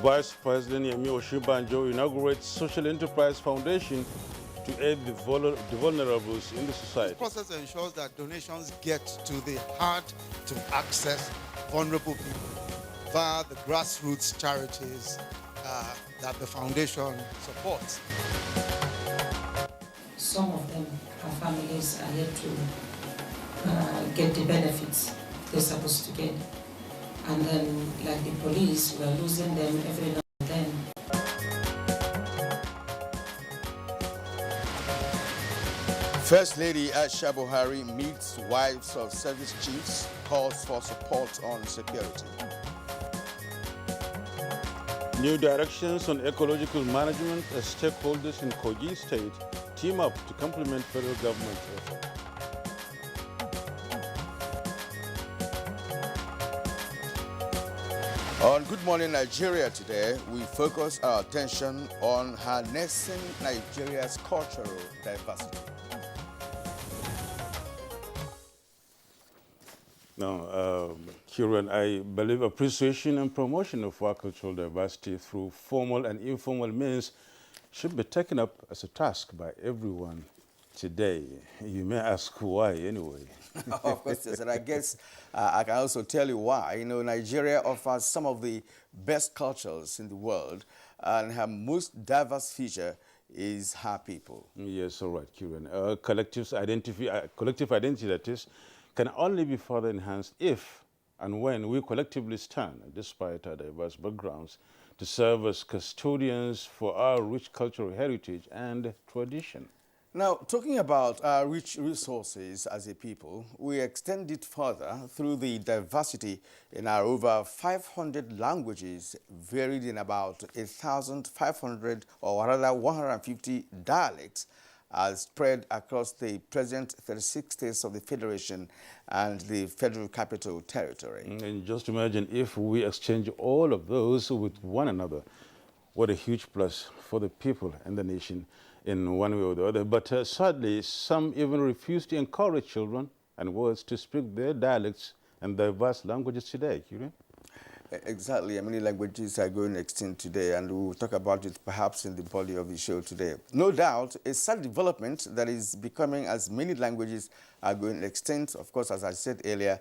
Vice President Yemi Oshibanjo inaugurates Social Enterprise Foundation to aid the vulnerables in the society. This process ensures that donations get to the hard-to-access vulnerable people via the grassroots charities that the foundation supports. Some of them, our families, are yet to get the benefits they're supposed to get. And then, like the police, we're losing them every now and then. First Lady Aisha Buhari meets wives of service chiefs, calls for support on security. New directions on ecological management as stakeholders in Kogi State team up to complement federal government's effort. On Good Morning Nigeria today, we focus our attention on harnessing Nigeria's cultural diversity. Now, Kieran, I believe appreciation and promotion of our cultural diversity through formal and informal means should be taken up as a task by everyone today. You may ask why anyway. Of course, yes, and I guess I can also tell you why. You know, Nigeria offers some of the best cultures in the world, and her most diverse feature is her people. Yes, all right, Kieran. Collective identity, that is, can only be further enhanced if and when we collectively stand, despite our diverse backgrounds, to serve as custodians for our rich cultural heritage and tradition. Now, talking about our rich resources as a people, we extend it further through the diversity in our over 500 languages, varied in about 1,500 or rather 150 dialects, are spread across the present 36 states of the Federation and the Federal Capital Territory. And just imagine if we exchange all of those with one another. What a huge plus for the people and the nation in one way or the other. But sadly, some even refuse to encourage children and words to speak their dialects and diverse languages today. Exactly. Many languages are going extinct today, and we'll talk about it perhaps in the body of the show today. No doubt, a sad development that is becoming as many languages are going extinct, of course, as I said earlier,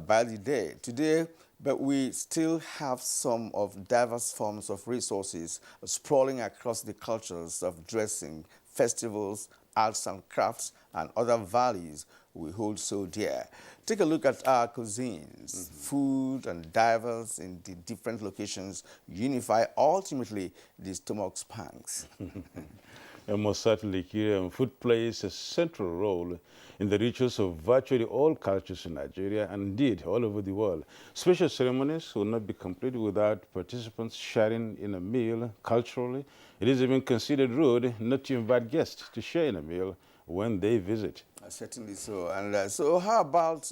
by the day. Today, but we still have some of diverse forms of resources sprawling across the cultures of dressing, festivals, arts and crafts, and other values we hold so dear. Take a look at our cuisines. Food and diverse in the different locations unify ultimately the stomach's pangs. And most certainly, food plays a central role in the rituals of virtually all cultures in Nigeria and indeed all over the world. Special ceremonies will not be complete without participants sharing in a meal. Culturally, it is even considered rude not to invite guests to share in a meal when they visit. Certainly so. And so how about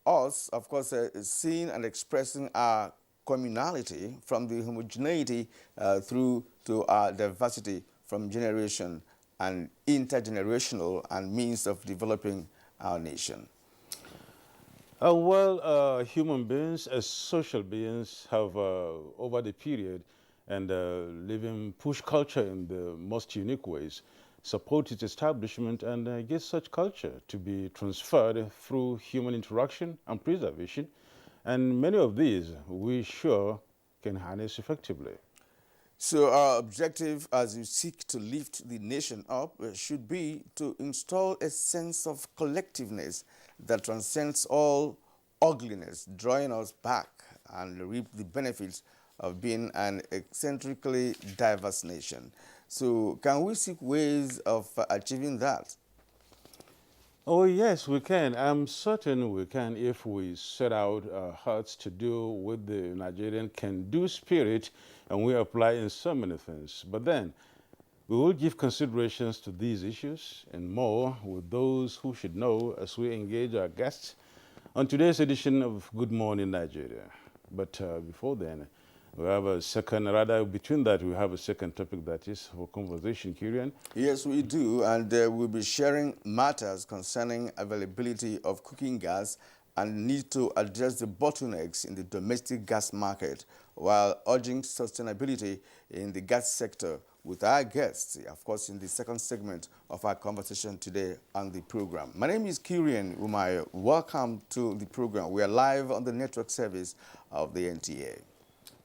us, of course, seeing and expressing our communality from the homogeneity through to our diversity from generation and intergenerational and means of developing our nation? Human beings as social beings have, over the period, and living push culture in the most unique ways, support its establishment and get such culture to be transferred through human interaction and preservation. And many of these we sure can harness effectively. So our objective as we seek to lift the nation up should be to install a sense of collectiveness that transcends all ugliness, drawing us back and reap the benefits of being an eccentrically diverse nation. So can we seek ways of achieving that? Oh, yes, we can. I'm certain we can if we set out our hearts to do with the Nigerian can-do spirit and we apply in so many things. But then, we will give considerations to these issues and more with those who should know as we engage our guests on today's edition of Good Morning Nigeria. But before then, we have a second, rather between that, we have a second topic that is for conversation, Kieran. Yes, we do, and we'll be sharing matters concerning availability of cooking gas and need to address the bottlenecks in the domestic gas market while urging sustainability in the gas sector with our guests, of course, in the second segment of our conversation today on the program. My name is Kirian Umayo. Welcome to the program. We are live on the network service of the NTA.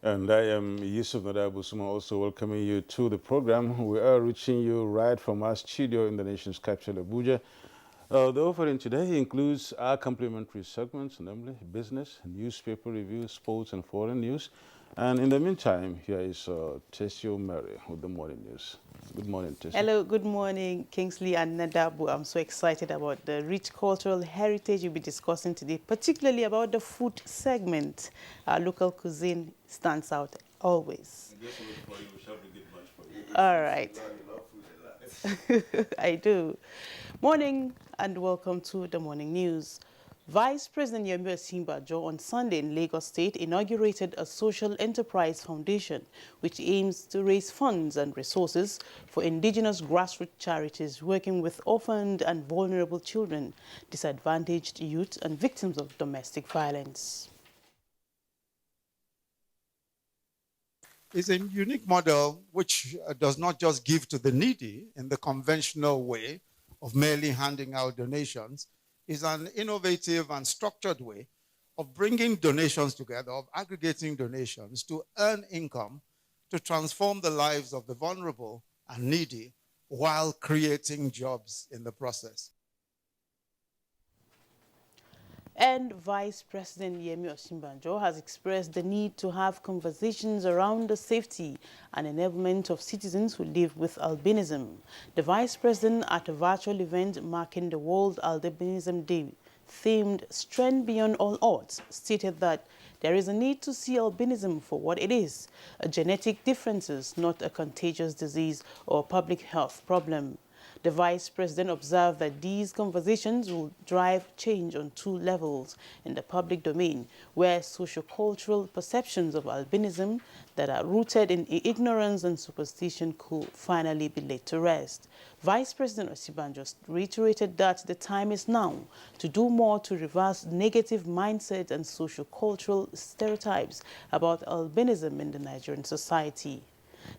And I am Yusuf Nadabusuma, also welcoming you to the program. We are reaching you right from our studio in the nation's capital, Abuja. The offering today includes our complimentary segments, namely business, newspaper review, sports, and foreign news. And in the meantime, here is Tessio Mary with the morning news. Good morning, Tessio. Hello, good morning, Kingsley and Nadabu. I'm so excited about the rich cultural heritage we'll be discussing today, particularly about the food segment. Our local cuisine stands out always. All right. I do. Morning and welcome to the morning news. Vice President Yemi Osinbajo on Sunday in Lagos State inaugurated a social enterprise foundation which aims to raise funds and resources for indigenous grassroots charities working with orphaned and vulnerable children, disadvantaged youth, and victims of domestic violence. It's a unique model which does not just give to the needy in the conventional way of merely handing out donations. Is an innovative and structured way of bringing donations together, of aggregating donations to earn income, to transform the lives of the vulnerable and needy while creating jobs in the process. And Vice President Yemi Osinbajo has expressed the need to have conversations around the safety and enablement of citizens who live with albinism. The Vice President, at a virtual event marking the World Albinism Day, themed Strength Beyond All Odds, stated that there is a need to see albinism for what it is, a genetic differences, not a contagious disease or public health problem. The Vice President observed that these conversations will drive change on two levels: in the public domain, where socio-cultural perceptions of albinism that are rooted in ignorance and superstition could finally be laid to rest. Vice President Osinbajo reiterated that the time is now to do more to reverse negative mindsets and socio-cultural stereotypes about albinism in the Nigerian society.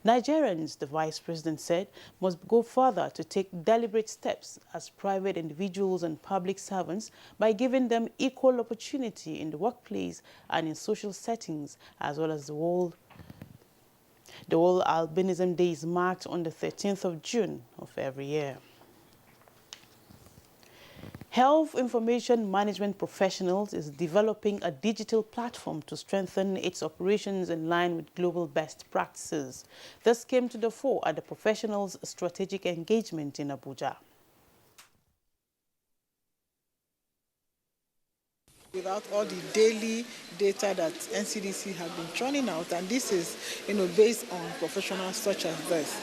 Nigerians, the Vice President said, must go further to take deliberate steps as private individuals and public servants by giving them equal opportunity in the workplace and in social settings, as well as the World Albinism Day is marked on the 13th of June of every year. Health Information Management Professionals is developing a digital platform to strengthen its operations in line with global best practices. This came to the fore at the professionals' strategic engagement in Abuja. Without all the daily data that NCDC has been churning out, and this is, based on professionals such as this,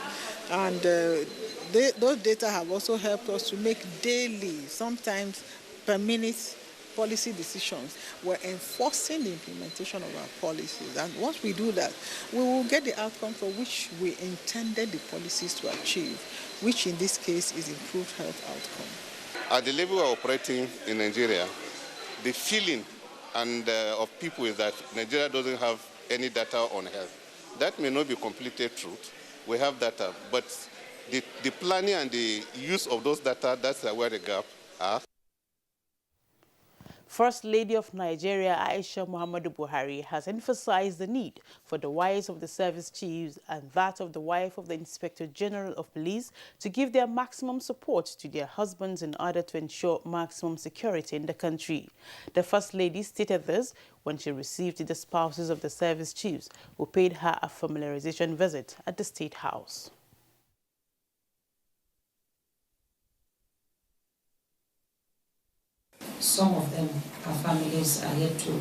and those data have also helped us to make daily, sometimes per minute, policy decisions. We're enforcing the implementation of our policies, and once we do that, we will get the outcome for which we intended the policies to achieve, which in this case is improved health outcome. At the level we're operating in Nigeria, the feeling of people is that Nigeria doesn't have any data on health. That may not be completely true. We have data, but the planning and the use of those data, that's where the gap are. First Lady of Nigeria, Aisha Muhammadu Buhari, has emphasized the need for the wives of the service chiefs and that of the wife of the Inspector General of Police to give their maximum support to their husbands in order to ensure maximum security in the country. The First Lady stated this when she received the spouses of the service chiefs who paid her a familiarization visit at the State House. Some of them, our families, are yet to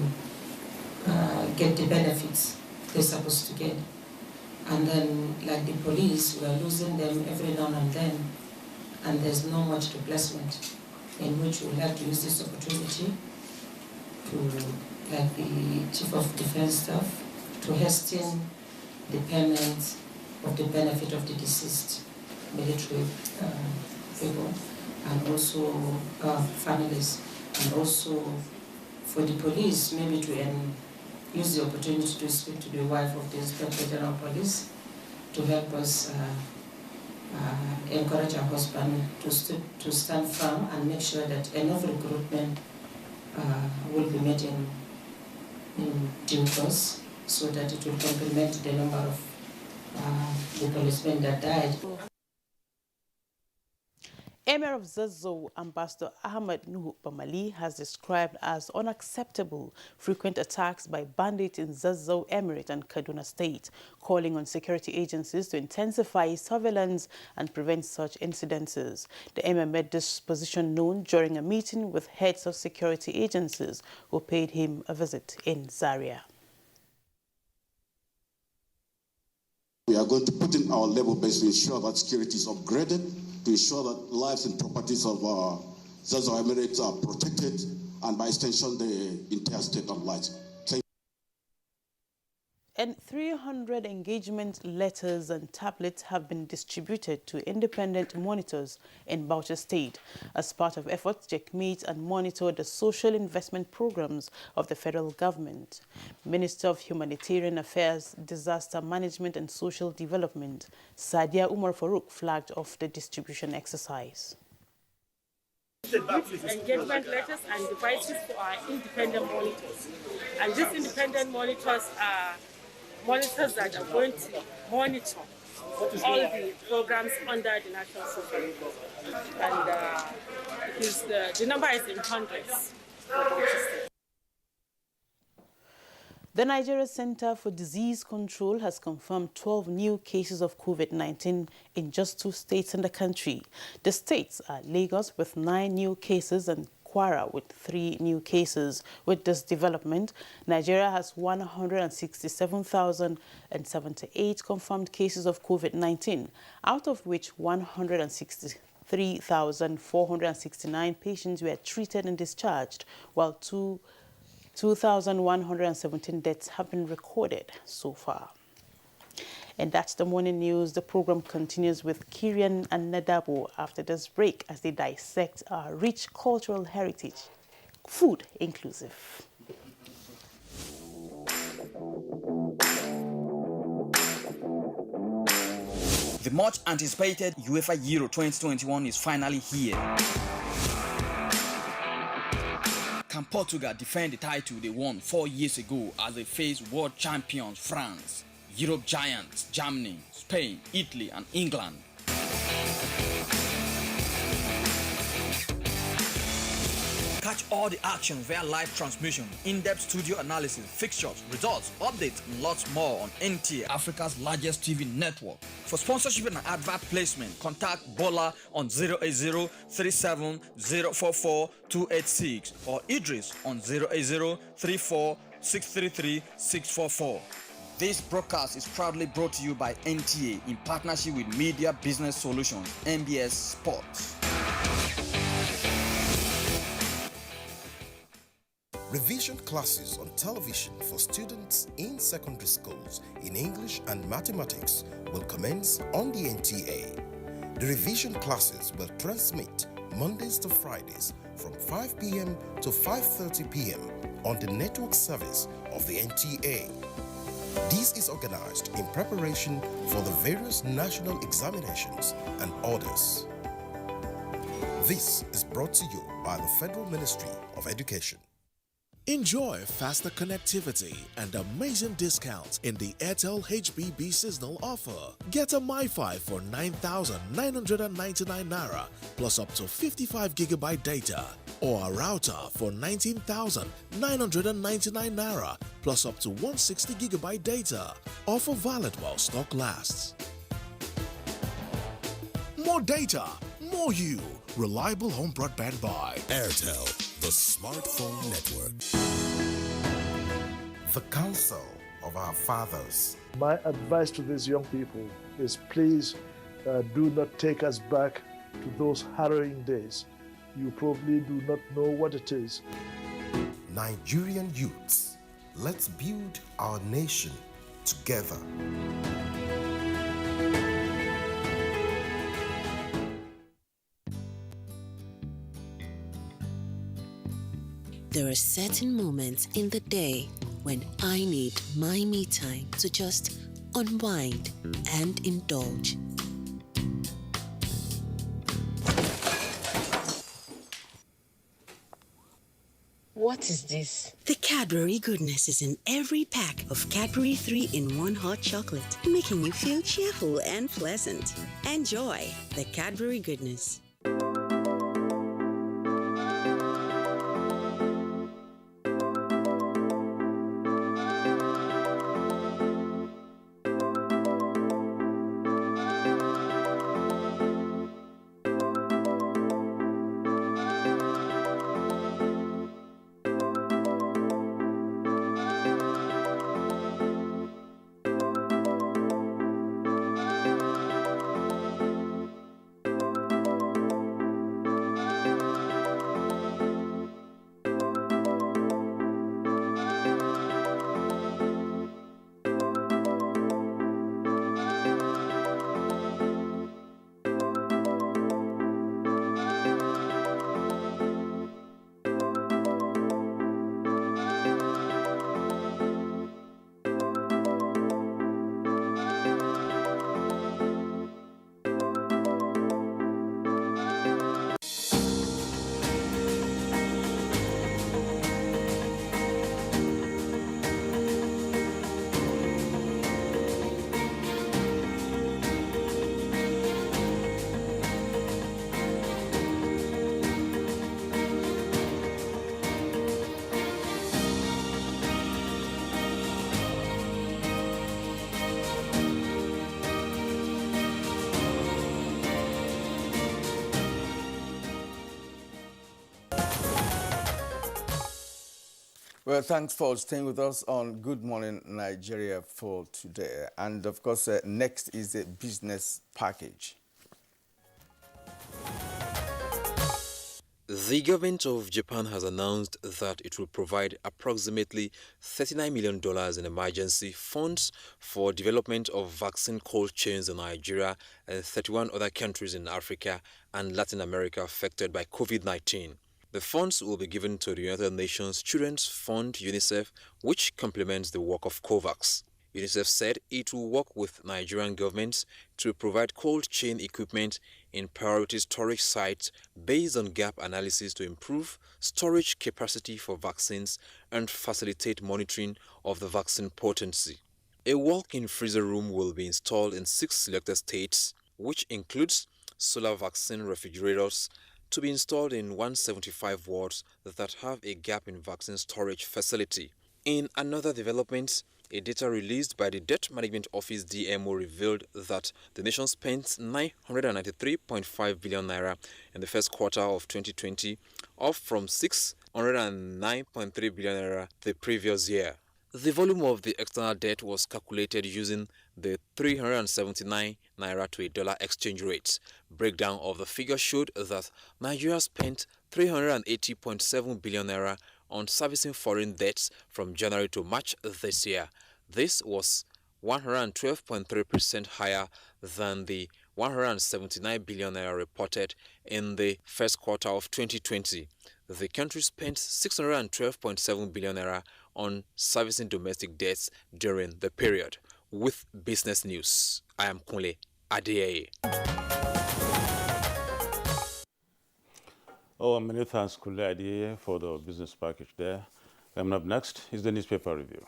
get the benefits they're supposed to get. And then, like the police, we are losing them every now and then, and there's no much replacement, in which we would like to use this opportunity to, like the Chief of Defense Staff, to hasten the payment of the benefit of the deceased military people, and also families, and also for the police maybe to use the opportunity to speak to the wife of the Inspector General of Police to help us encourage our husband to stand firm and make sure that enough recruitment will be made in due course so that it will complement the number of the policemen that died. Emir of Zazzau, Ambassador Ahmed Nuhu Bamali, has described as unacceptable frequent attacks by bandits in Zazzau Emirate and Kaduna State, calling on security agencies to intensify surveillance and prevent such incidences. The Emir made this position known during a meeting with heads of security agencies who paid him a visit in Zaria. We are going to put in our level best to ensure that security is upgraded, to ensure that lives and properties of Zazzau Emirates are protected, and by extension, the entire state of light. And 300 engagement letters and tablets have been distributed to independent monitors in Bauchi State as part of efforts to checkmate and monitor the social investment programs of the federal government. Minister of Humanitarian Affairs, Disaster Management and Social Development, Sadia Umar Farouk, flagged off the distribution exercise. Engagement letters and devices for our independent monitors. And these independent monitors are monitors that are going to monitor all the programs under the National Social Investment. And the number is in hundreds. The Nigeria Center for Disease Control has confirmed 12 new cases of COVID-19 in just 2 states in the country. The states are Lagos with 9 new cases and Kwara with 3 new cases. With this development, Nigeria has 167,078 confirmed cases of COVID-19, out of which 163,469 patients were treated and discharged, while 2,117 deaths have been recorded so far. And that's the morning news. The program continues with Kirian and Nadabo after this break as they dissect our rich cultural heritage, food inclusive. The much anticipated UEFA Euro 2021 is finally here. Can Portugal defend the title they won 4 years ago as they face world champions France, Europe giants Germany, Spain, Italy and England? Catch all the action via live transmission, in-depth studio analysis, fixtures, results, updates and lots more on NTA, Africa's largest TV network. For sponsorship and advert placement, contact Bola on 08037044286 or Idris on 08034633644. This broadcast is proudly brought to you by NTA in partnership with Media Business Solutions, MBS Sports. Revision classes on television for students in secondary schools in English and mathematics will commence on the NTA. The revision classes will transmit Mondays to Fridays from 5 p.m. to 5:30 p.m. on the network service of the NTA. This is organized in preparation for the various national examinations and orders. This is brought to you by the Federal Ministry of Education. Enjoy faster connectivity and amazing discounts in the Airtel HBB seasonal offer. Get a MiFi for 9,999 Naira plus up to 55 GB data, or a router for 19,999 Naira plus up to 160 GB data. Offer valid while stock lasts. More data, more you. Reliable home broadband by Airtel, the smartphone network. The counsel of our fathers. My advice to these young people is please do not take us back to those harrowing days. You probably do not know what it is. Nigerian youths, let's build our nation together. There are certain moments in the day when I need my me time to just unwind and indulge. What is this? The Cadbury goodness is in every pack of Cadbury 3-in-1 hot chocolate, making you feel cheerful and pleasant. Enjoy the Cadbury goodness. Well, thanks for staying with us on Good Morning Nigeria for today. And of course, next is a business package. The government of Japan has announced that it will provide approximately $39 million in emergency funds for development of vaccine cold chains in Nigeria and 31 other countries in Africa and Latin America affected by COVID-19. The funds will be given to the United Nations Children's Fund UNICEF, which complements the work of COVAX. UNICEF said it will work with Nigerian governments to provide cold chain equipment in priority storage sites based on gap analysis to improve storage capacity for vaccines and facilitate monitoring of the vaccine potency. A walk-in freezer room will be installed in 6 selected states, which includes solar vaccine refrigerators to be installed in 175 wards that have a gap in vaccine storage facility. In another development, a data released by the Debt Management Office DMO revealed that the nation spent 993.5 billion naira in the first quarter of 2020, up from 609.3 billion naira the previous year. The volume of the external debt was calculated using the 379 naira to a dollar exchange rate. Breakdown of the figure showed that Nigeria spent 380.7 billion naira on servicing foreign debts from January to March this year. This was 112.3% higher than the 179 billion naira reported in the first quarter of 2020. The country spent 612.7 billion naira on servicing domestic debts during the period. With business news, I am Kunle Adeyeye. Oh, many thanks, Kunle Adeyeye, for the business package there. Coming up next is the newspaper review.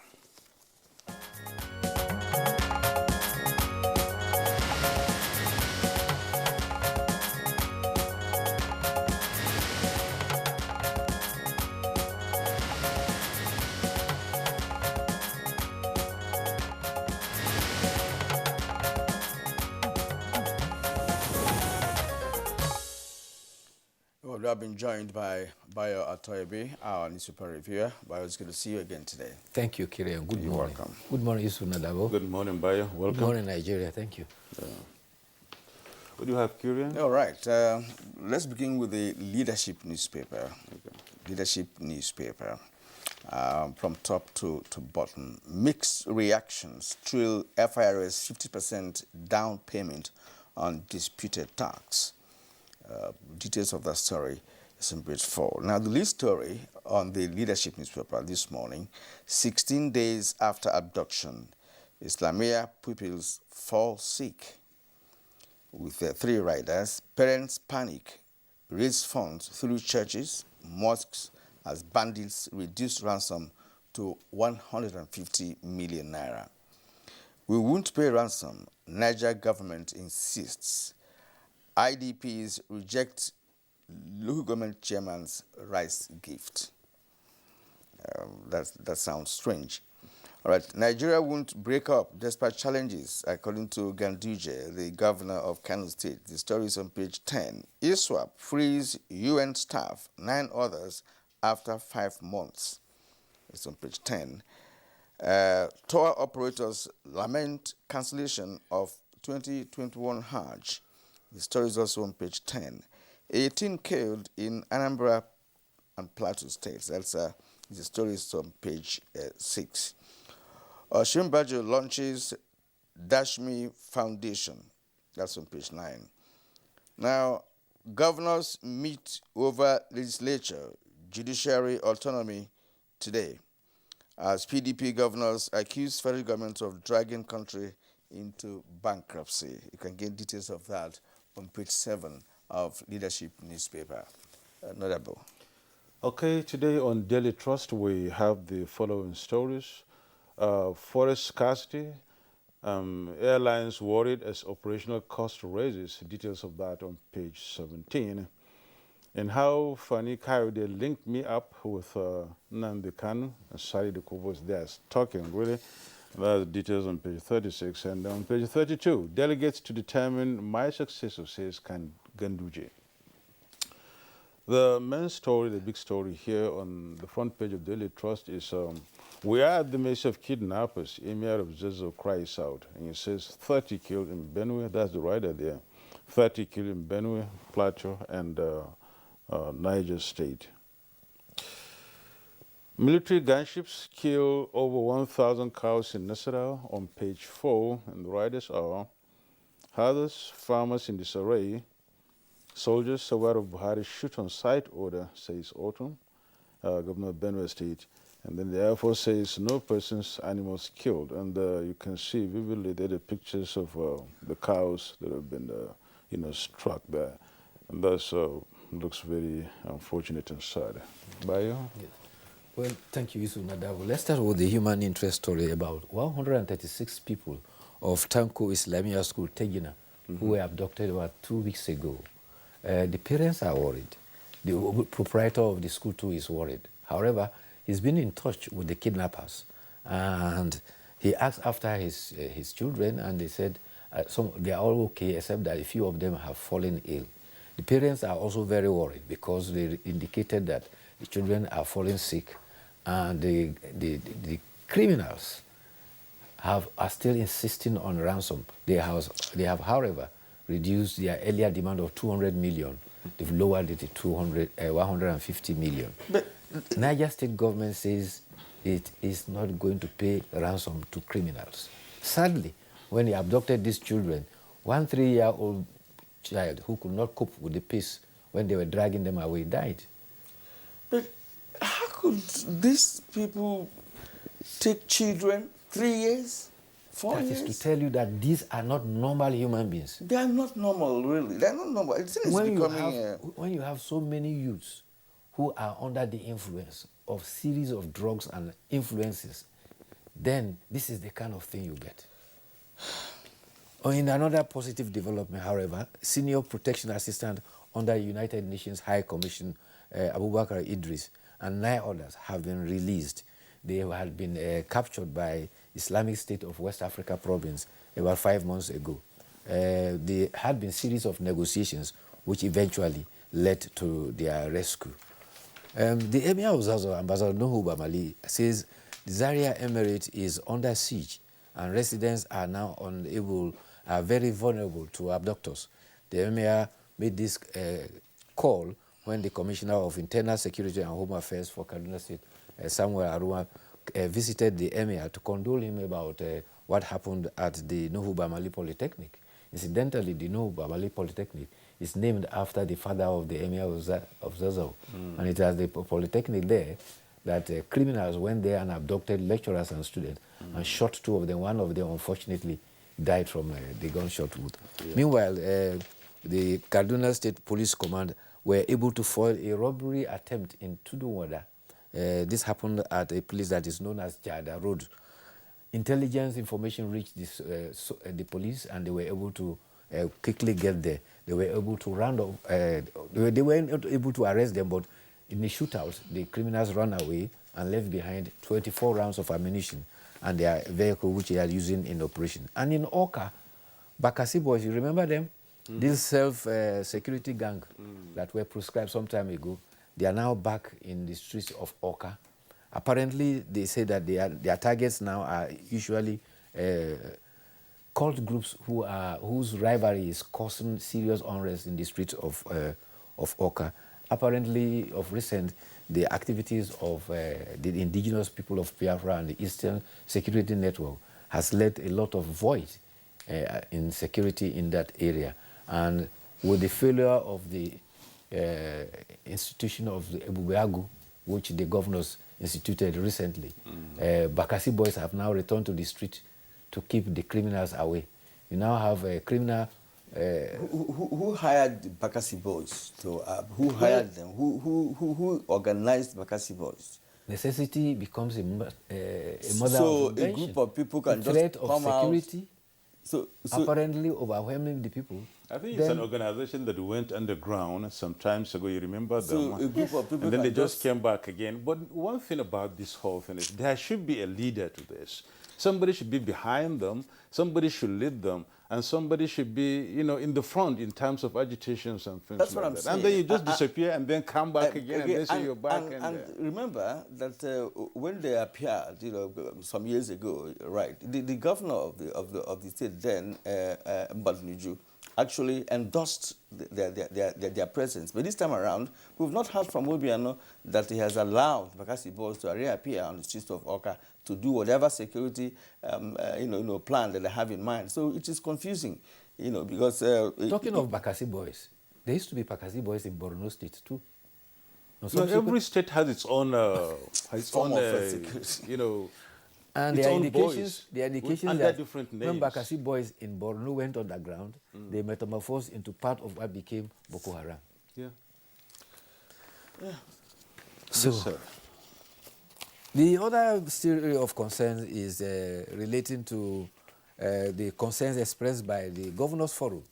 We have been joined by Bayo Atoyebe, our newspaper reviewer. Bayo, it's good to see you again today. Thank you, Kirian. Good You're morning. welcome. Good morning, Yusuf Nadabo. Good morning, Bayo. Welcome. Good morning, Nigeria. Thank you. What do you have, Kirian? All right. Let's begin with the leadership newspaper. Okay. Leadership newspaper. From top to bottom. Mixed reactions thrill FIRS 50% down payment on disputed tax. Details of that story It's on page 4. Now, the lead story on the leadership newspaper this morning, 16 days after abduction, Islamia pupils fall sick. With their 3 riders, parents panic, raise funds through churches, mosques, as bandits reduce ransom to 150 million naira. We won't pay ransom, Niger government insists. IDPs reject local government chairman's rice gift. That sounds strange. All right, Nigeria won't break up despite challenges, according to Ganduje, the governor of Kano State. The story is on page 10. ISWAP frees UN staff, 9 others after 5 months. It's on page 10. Tour operators lament cancellation of 2021 Hajj. The story is also on page 10. 18 killed in Anambra and Plateau states. The story is on page 6. Shimbajo launches Dashmi Foundation. That's on page 9. Now, governors meet over legislature, judiciary autonomy today, as PDP governors accuse federal government of dragging country into bankruptcy. You can get details of that on page 7 of Leadership newspaper. Notable. Okay, today on Daily Trust, we have the following stories. Forest scarcity, airlines worried as operational cost raises. Details of that on page 17. And how Fani Kayode linked me up with Nnamdi Kanu and Sadi Dokubo is there talking, really. That's details on page 36. And on page 32, delegates to determine my successor, says Ganduje. The main story, the big story here on the front page of Daily Trust is we are at the mercy of kidnappers. Emir of Zezo cries out. And it says 30 killed in Benue. That's the rider there. 30 killed in Benue, Plateau, and Niger State. Military gunships kill over 1,000 cows in Nasarawa on page 4. And the riders are herders, farmers in disarray. Soldiers aware of Buhari shoot on sight order, says Autumn, Governor of Benue State. And then the Air Force says no persons, animals killed. And you can see vividly there the pictures of the cows that have been, struck there. And that looks very unfortunate and sad. Bayo? Yes. Well, thank you, Yusuf Nadavu. Let's start with the human interest story about 136 people of Tanko Islamia School, Tegina, who were abducted about 2 weeks ago. The parents are worried. The proprietor of the school too is worried. However, he's been in touch with the kidnappers, and he asked after his children, and they said they are all okay, except that a few of them have fallen ill. The parents are also very worried because they indicated that the children are falling sick, and the criminals are still insisting on ransom. They have, however, reduced their earlier demand of 200 million. They've lowered it to 150 million. But Niger State government says it is not going to pay ransom to criminals. Sadly, when he abducted these children, one 3-year-old child who could not cope with the pace when they were dragging them away died. But how could these people take children 3 years? 4 years? That is to tell you that these are not normal human beings. They are not normal, really. They are not normal. When you have so many youths who are under the influence of series of drugs and influences, then this is the kind of thing you get. In another positive development, however, Senior Protection Assistant under United Nations High Commission, Abubakar Idris, and 9 others have been released. They had been captured by Islamic State of West Africa province about 5 months ago. There had been series of negotiations which eventually led to their rescue. The Emir of Zazzau, Ambassador Nuhu Bamali, says the Zaria Emirate is under siege and residents are now are very vulnerable to abductors. The Emir made this call when the Commissioner of Internal Security and Home Affairs for Kaduna State, Samuel Arua, visited the Emir to condole him about what happened at the Nuhu Bamali Polytechnic. Incidentally, the Nuhu Bamali Polytechnic is named after the father of the Emir of Zazzau. And it has the polytechnic there that criminals went there and abducted lecturers and students and shot 2 of them. One of them, unfortunately, died from the gunshot wound. Yeah. Meanwhile, the Kaduna State Police Command were able to foil a robbery attempt in Tudunwada. This happened at a place that is known as Jada Road. Intelligence information reached this, the police, and they were able to quickly get there. They were able to round up, they weren't able to arrest them, but in the shootout, the criminals ran away and left behind 24 rounds of ammunition and their vehicle, which they are using in operation. And in Oka, Bakassi boys, you remember them? This self-security gang that were proscribed some time ago, they are now back in the streets of Oka. Apparently, they say that their targets now are usually cult groups whose rivalry is causing serious unrest in the streets of Oka. Apparently, of recent, the activities of the indigenous people of Biafra and the Eastern Security Network has led a lot of void in security in that area. And with the failure of the institution of the Ebubeagu, which the governors instituted recently, Bakassi boys have now returned to the street to keep the criminals away. You now have a criminal... who hired the Bakassi boys? Who hired them? Who organized Bakassi boys? Necessity becomes a mother so of invention. A group of people can the just threat of security so apparently overwhelming the people. I think it's an organization that went underground some times ago. You remember them? A group of people, and then they just came back again. But one thing about this whole thing is there should be a leader to this. Somebody should be behind them. Somebody should lead them. And somebody should be, you know, in the front in terms of agitations and things. That's like what I'm that. saying. And then you just disappear and then come back again and then say you're back. And remember that when they appeared, you know, some years ago, right? The governor of the state then, Mbadnuju, actually endorsed their presence. But this time around, we've not heard from Obiano that he has allowed Bakassi boys to reappear on the streets of Oka to do whatever security plan that they have in mind. So it is confusing, you know, because... Talking of Bakassi boys, there used to be Bakassi boys in Borno State too. No, every state has its own, you know, and its there are own indications, boys that different names. when Bakassi boys in Borno went underground, they metamorphosed into part of what became Boko Haram. Yeah. Yeah. So, yes, the other area of concern is relating to the concerns expressed by the Governors Forum.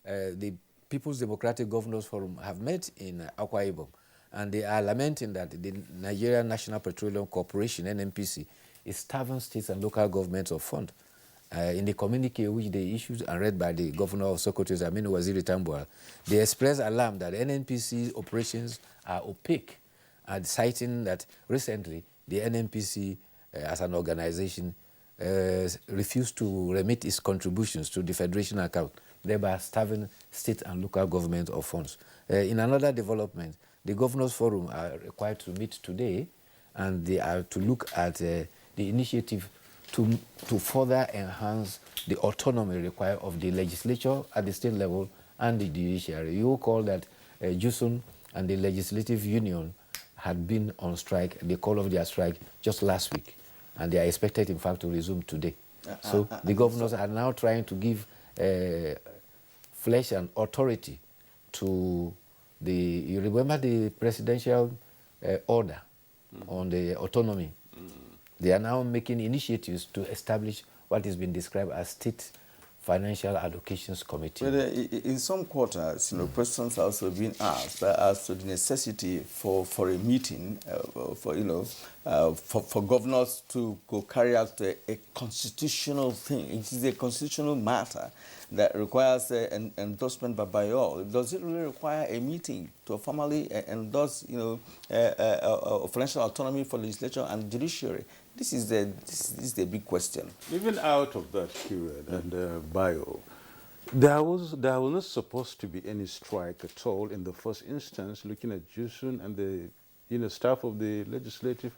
The People's Democratic Governors Forum have met in Akwa Ibom, and they are lamenting that the Nigerian National Petroleum Corporation, NNPC, is starving states and local governments of funds. In the communique which they issued and read by the Governor of Sokoto, Aminu Waziri Tambuwal, they expressed alarm that NNPC operations are opaque, and citing that recently the NNPC as an organization refused to remit its contributions to the Federation account, thereby starving state and local government of funds. In another development, the Governors Forum are required to meet today, and they are to look at the initiative to further enhance the autonomy required of the legislature at the state level and the judiciary. You recall that JUSUN and the Legislative Union had been on strike, the call of their strike, just last week, and they are expected, in fact, to resume today. So the governors are now trying to give flesh and authority to you remember the presidential order on the autonomy. They are now making initiatives to establish what has been described as State Financial Allocations Committee. But in some quarters, you know, questions are also being asked as to the necessity for a meeting, for governors to go carry out a constitutional thing. It is a constitutional matter that requires an endorsement by all. Does it really require a meeting to formally endorse, financial autonomy for legislature and judiciary? This is the big question. Even out of that period and bio, there was not supposed to be any strike at all in the first instance, looking at JUSUN and the staff of the Legislative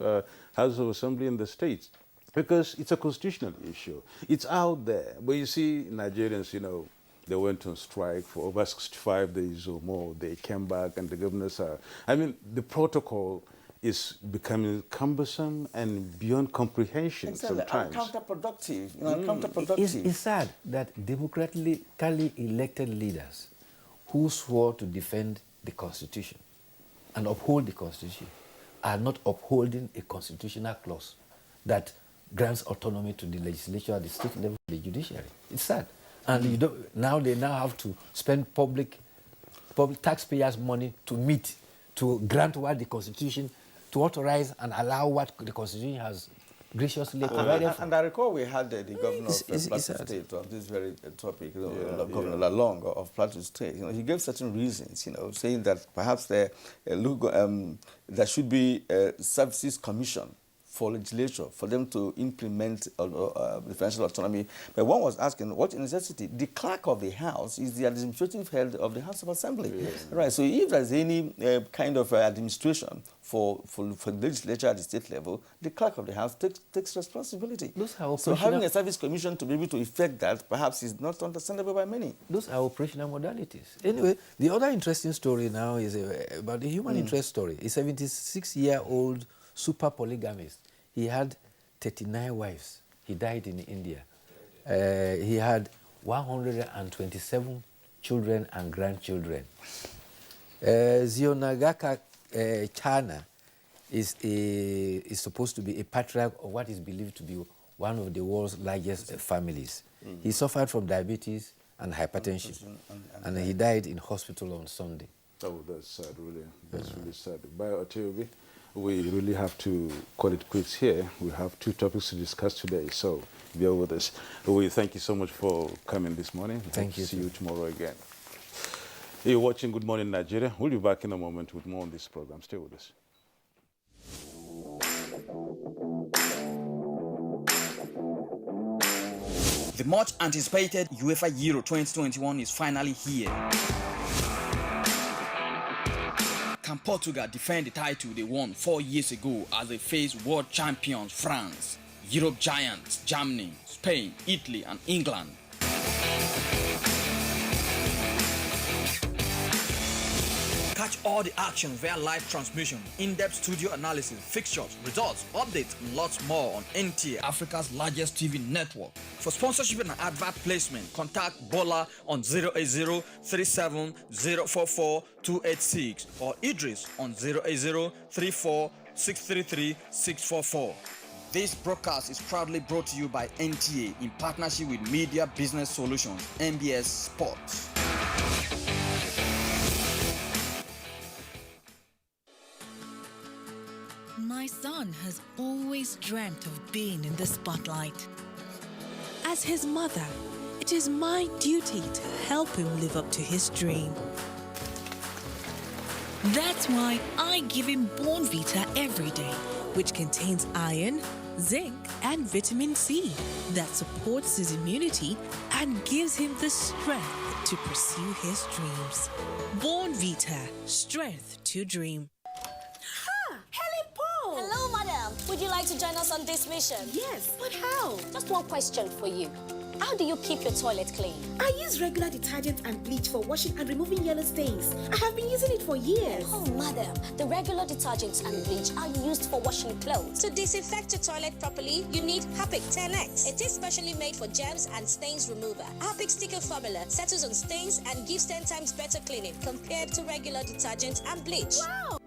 House of Assembly in the states, because it's a constitutional issue. It's out there. But you see, Nigerians, They went on strike for over 65 days or more. They came back and the governors are, I mean, the protocol is becoming cumbersome and beyond comprehension sometimes. Counterproductive, counterproductive. It's sad that democratically elected leaders who swore to defend the Constitution and uphold the Constitution are not upholding a constitutional clause that grants autonomy to the legislature at the state level, the judiciary. It's sad. And they now have to spend public taxpayers' money to grant what the Constitution, to authorize and allow what the Constitution has graciously provided for. And I recall we had the governor of Plateau State on this very topic, Governor Lalong of Plateau State. He gave certain reasons, saying that perhaps there should be a services commission for legislature, for them to implement the financial autonomy. But one was asking, what necessity? The clerk of the House is the administrative head of the House of Assembly. Yes. Right, so if there's any kind of administration for the legislature at the state level, the clerk of the House takes responsibility. So having a service commission to be able to effect that perhaps is not understandable by many. Those are operational modalities. Anyway, the other interesting story now is about the human interest story. A 76-year-old super polygamist. He had 39 wives. He died in India. He had 127 children and grandchildren. Zionagaka Chana is supposed to be a patriarch of what is believed to be one of the world's largest families. He suffered from diabetes and hypertension, and he died in hospital on Sunday. Oh, that's sad, really. That's really sad. Bye, Oteobi. We really have to call it quits here. We have two topics to discuss today, so bear with us. We thank you so much for coming this morning. Thank you. See you tomorrow again. You're watching Good Morning Nigeria. We'll be back in a moment with more on this program. Stay with us. The much anticipated UEFA Euro 2021 is finally here. Can Portugal defend the title they won 4 years ago as they face world champions France, Europe giants Germany, Spain, Italy and England? Catch all the action via live transmission, in-depth studio analysis, fixtures, results, updates, and lots more on NTA, Africa's largest TV network. For sponsorship and advert placement, contact Bola on 080-37044286 or Idris on 080-34633644. This broadcast is proudly brought to you by NTA in partnership with Media Business Solutions, MBS Sports. My son has always dreamt of being in the spotlight. As his mother, it is my duty to help him live up to his dream. That's why I give him Born Vita every day, which contains iron, zinc, and vitamin C that supports his immunity and gives him the strength to pursue his dreams. Born Vita, strength to dream. Hello, madam. Would you like to join us on this mission? Yes, but how? Just one question for you. How do you keep your toilet clean? I use regular detergent and bleach for washing and removing yellow stains. I have been using it for years. Oh, madam, the regular detergents and bleach are used for washing clothes. To disinfect your toilet properly, you need Harpic 10X. It is specially made for germs and stains remover. Harpic sticker formula settles on stains and gives 10 times better cleaning compared to regular detergent and bleach. Wow!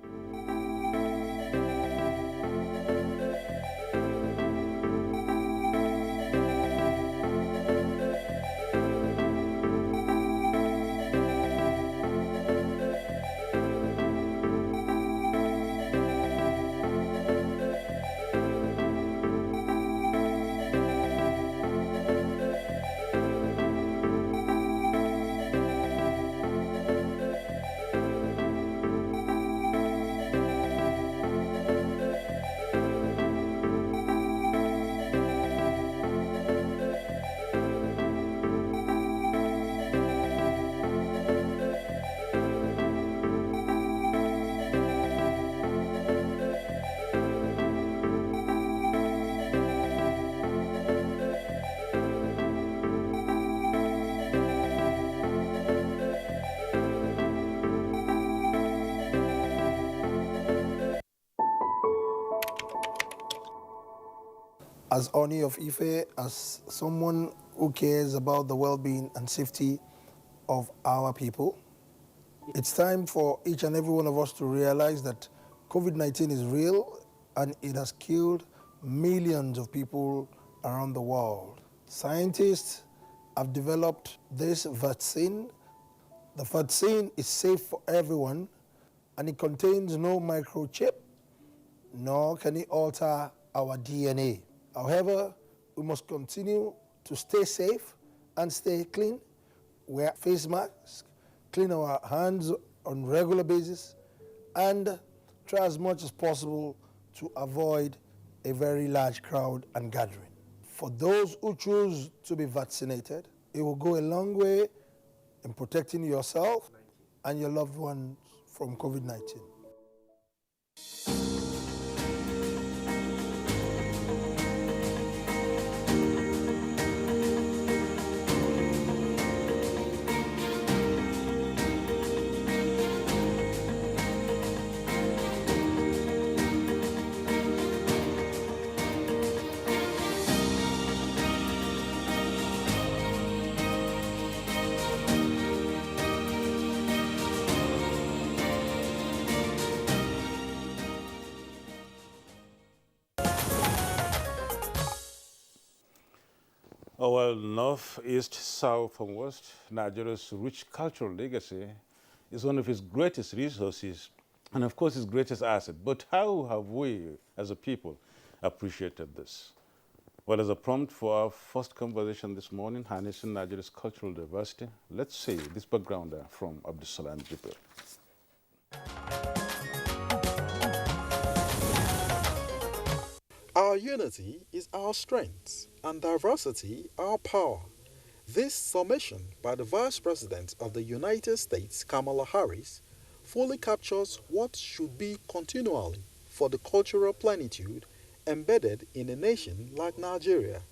as Oni of Ife, as someone who cares about the well-being and safety of our people. It's time for each and every one of us to realize that COVID-19 is real and it has killed millions of people around the world. Scientists have developed this vaccine. The vaccine is safe for everyone and it contains no microchip, nor can it alter our DNA. However, we must continue to stay safe and stay clean, wear face masks, clean our hands on regular basis, and try as much as possible to avoid a very large crowd and gathering. For those who choose to be vaccinated, it will go a long way in protecting yourself and your loved ones from COVID-19. Oh, well, north, east, south, and west, Nigeria's rich cultural legacy is one of its greatest resources and, of course, its greatest asset. But how have we, as a people, appreciated this? Well, as a prompt for our first conversation this morning, harnessing Nigeria's cultural diversity, let's see this background from Abdusalam Jibril. Our unity is our strength, and diversity our power. This summation by the Vice President of the United States, Kamala Harris, fully captures what should be continually for the cultural plenitude embedded in a nation like Nigeria,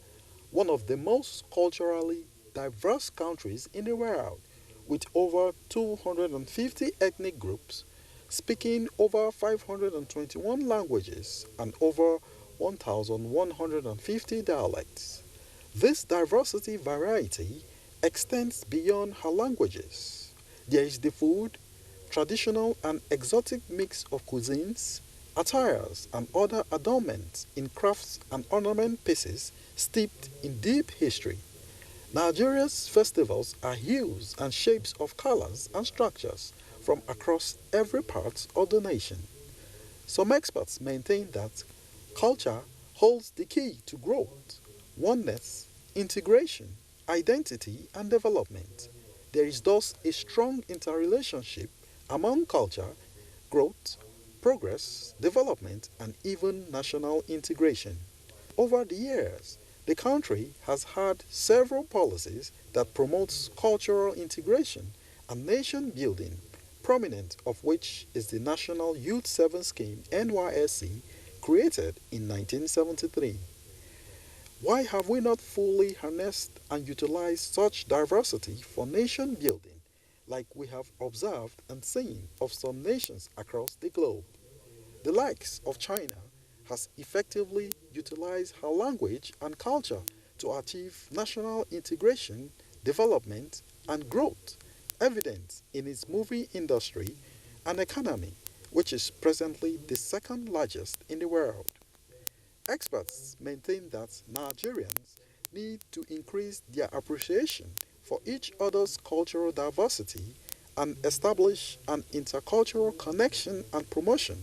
one of the most culturally diverse countries in the world, with over 250 ethnic groups, speaking over 521 languages and over 1,150 dialects. This diversity variety extends beyond her languages. There is the food, traditional and exotic mix of cuisines, attires and other adornments in crafts and ornament pieces steeped in deep history. Nigeria's festivals are hues and shapes of colors and structures from across every part of the nation. Some experts maintain that culture holds the key to growth, oneness, integration, identity, and development. There is thus a strong interrelationship among culture, growth, progress, development, and even national integration. Over the years, the country has had several policies that promote cultural integration and nation building, prominent of which is the National Youth Service Scheme NYSC, created in 1973. Why have we not fully harnessed and utilized such diversity for nation building, like we have observed and seen of some nations across the globe? The likes of China has effectively utilized her language and culture to achieve national integration, development, and growth, evident in its movie industry and economy, which is presently the second largest in the world. Experts maintain that Nigerians need to increase their appreciation for each other's cultural diversity and establish an intercultural connection and promotion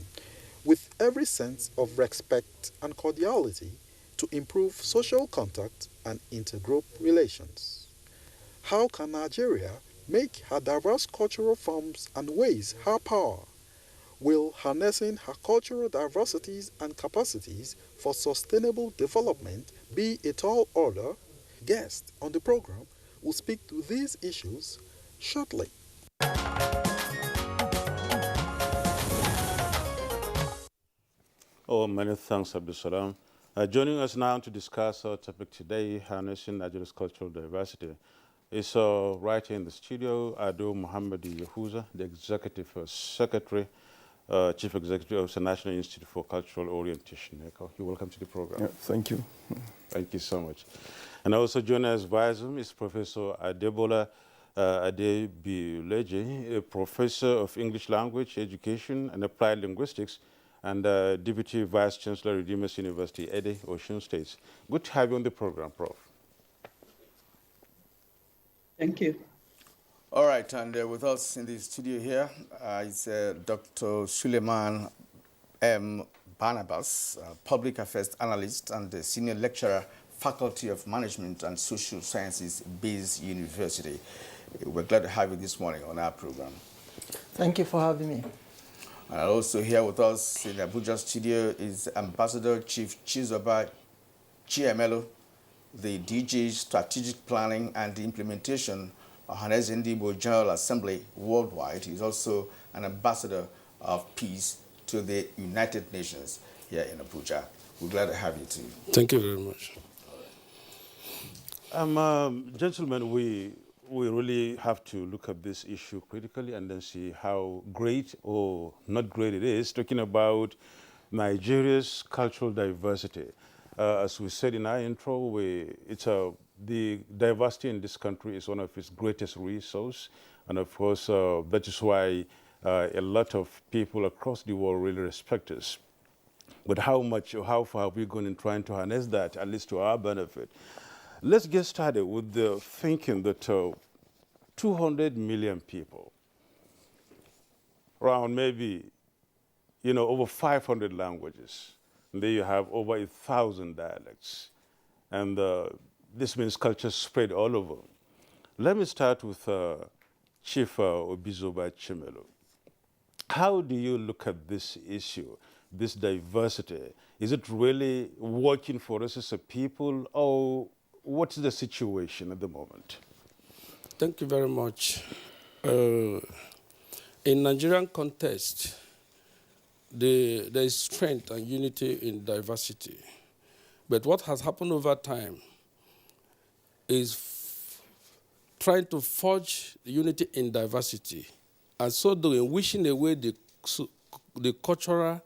with every sense of respect and cordiality to improve social contact and intergroup relations. How can Nigeria make her diverse cultural forms and ways her power? Will harnessing her cultural diversities and capacities for sustainable development be a tall order? Guests on the program will speak to these issues shortly. Oh, many thanks, Abdusalam. Joining us now to discuss our topic today, harnessing Nigeria's cultural diversity, is right here in the studio, Ado Muhammad Yahuza, the Executive Secretary Chief Executive of the National Institute for Cultural Orientation. You're welcome to the program. Yeah, thank you. Thank you so much. And also joining us via Zoom is Professor Adebola Adebileje, a professor of English language, education, and applied linguistics, and Deputy Vice Chancellor, Redeemers University, Ede, Osun State. Good to have you on the program, Prof. Thank you. All right, and with us in the studio here is Dr. Suleiman M. Barnabas, Public Affairs Analyst and the Senior Lecturer, Faculty of Management and Social Sciences, Bayes University. We're glad to have you this morning on our program. Thank you for having me. And also here with us in the Abuja studio is Ambassador Chief Chizoba Chiemelo, the DG Strategic Planning and Implementation of Hanez Ndibo General Assembly worldwide. He's also an ambassador of peace to the United Nations here in Abuja. We're glad to have you too. Thank you very much. Gentlemen, we really have to look at this issue critically and then see how great or not great it is, talking about Nigeria's cultural diversity. As we said in our intro, the diversity in this country is one of its greatest resources. And of course, that is why a lot of people across the world really respect us. But how much or how far have we gone in trying to harness that, at least to our benefit? Let's get started with the thinking that 200 million people, around maybe, over 500 languages, and there you have over 1,000 dialects. And this means culture spread all over. Let me start with Chief Obizoba Chimelo. How do you look at this issue, this diversity? Is it really working for us as a people, or what's the situation at the moment? Thank you very much. In Nigerian context, there is strength and unity in diversity. But what has happened over time is trying to forge unity in diversity, and so doing, wishing away the cultural,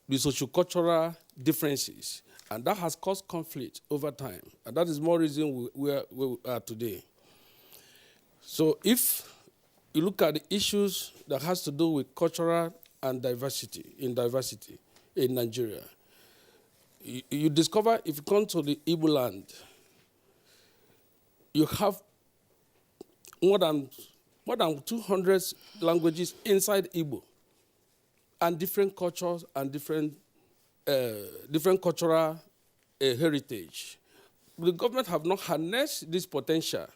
the socio-cultural differences. And that has caused conflict over time. And that is more reason where we are today. So if you look at the issues that has to do with cultural and diversity in Nigeria, you discover if you come to the Igbo land, you have more than 200 languages inside Igbo, and different cultures and different cultural heritage. The government have not harnessed this potential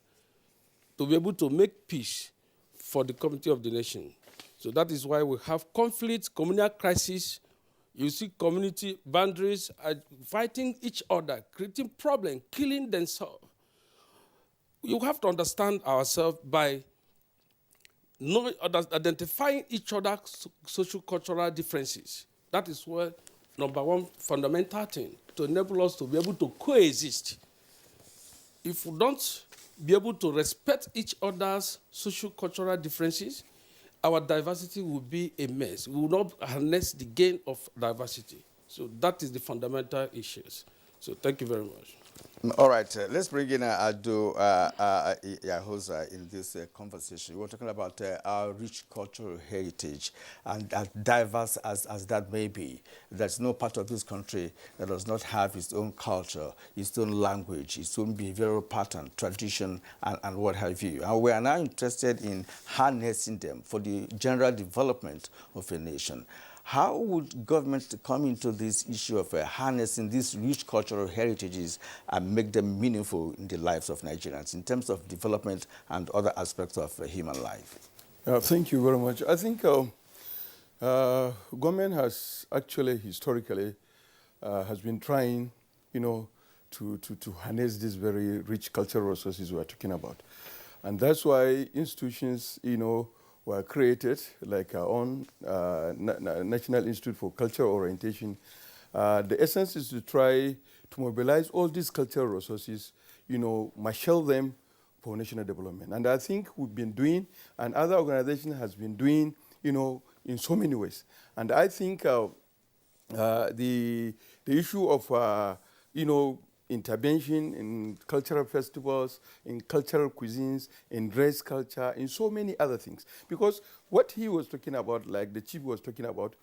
to be able to make peace for the community of the nation. So that is why we have conflict, communal crisis. You see community boundaries are fighting each other, creating problems, killing themselves. You have to understand ourselves by identifying each other's social cultural differences. That is where number one fundamental thing to enable us to be able to coexist. If we don't be able to respect each other's social cultural differences, our diversity will be a mess. We will not harness the gain of diversity. So that is the fundamental issues. So thank you very much. All right, let's bring in Ado Yahoza in this conversation. We're talking about our rich cultural heritage, and as diverse as that may be, there's no part of this country that does not have its own culture, its own language, its own behavioral pattern, tradition, and what have you. And we are now interested in harnessing them for the general development of a nation. How would government come into this issue of harnessing these rich cultural heritages and make them meaningful in the lives of Nigerians in terms of development and other aspects of human life? Thank you very much. I think government has actually historically has been trying, to harness these very rich cultural resources we're talking about. And that's why institutions, were created, like our own National Institute for Cultural Orientation. The essence is to try to mobilize all these cultural resources, marshal them for national development. And I think we've been doing, and other organizations has been doing, in so many ways. And I think the issue of intervention in cultural festivals, in cultural cuisines, in dress culture, in so many other things. Because what he was talking about, like the chief was talking about,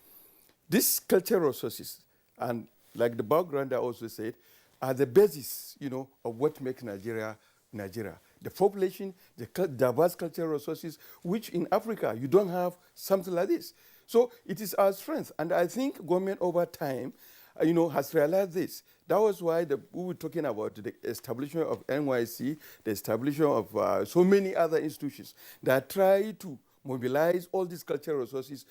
these cultural resources, and like the background I also said, are the basis, of what makes Nigeria, Nigeria. The population, the diverse cultural resources, which in Africa, you don't have something like this. So it is our strength. And I think government over time, has realized this. That was why we were talking about the establishment of NYC, the establishment of so many other institutions that try to mobilize all these cultural resources,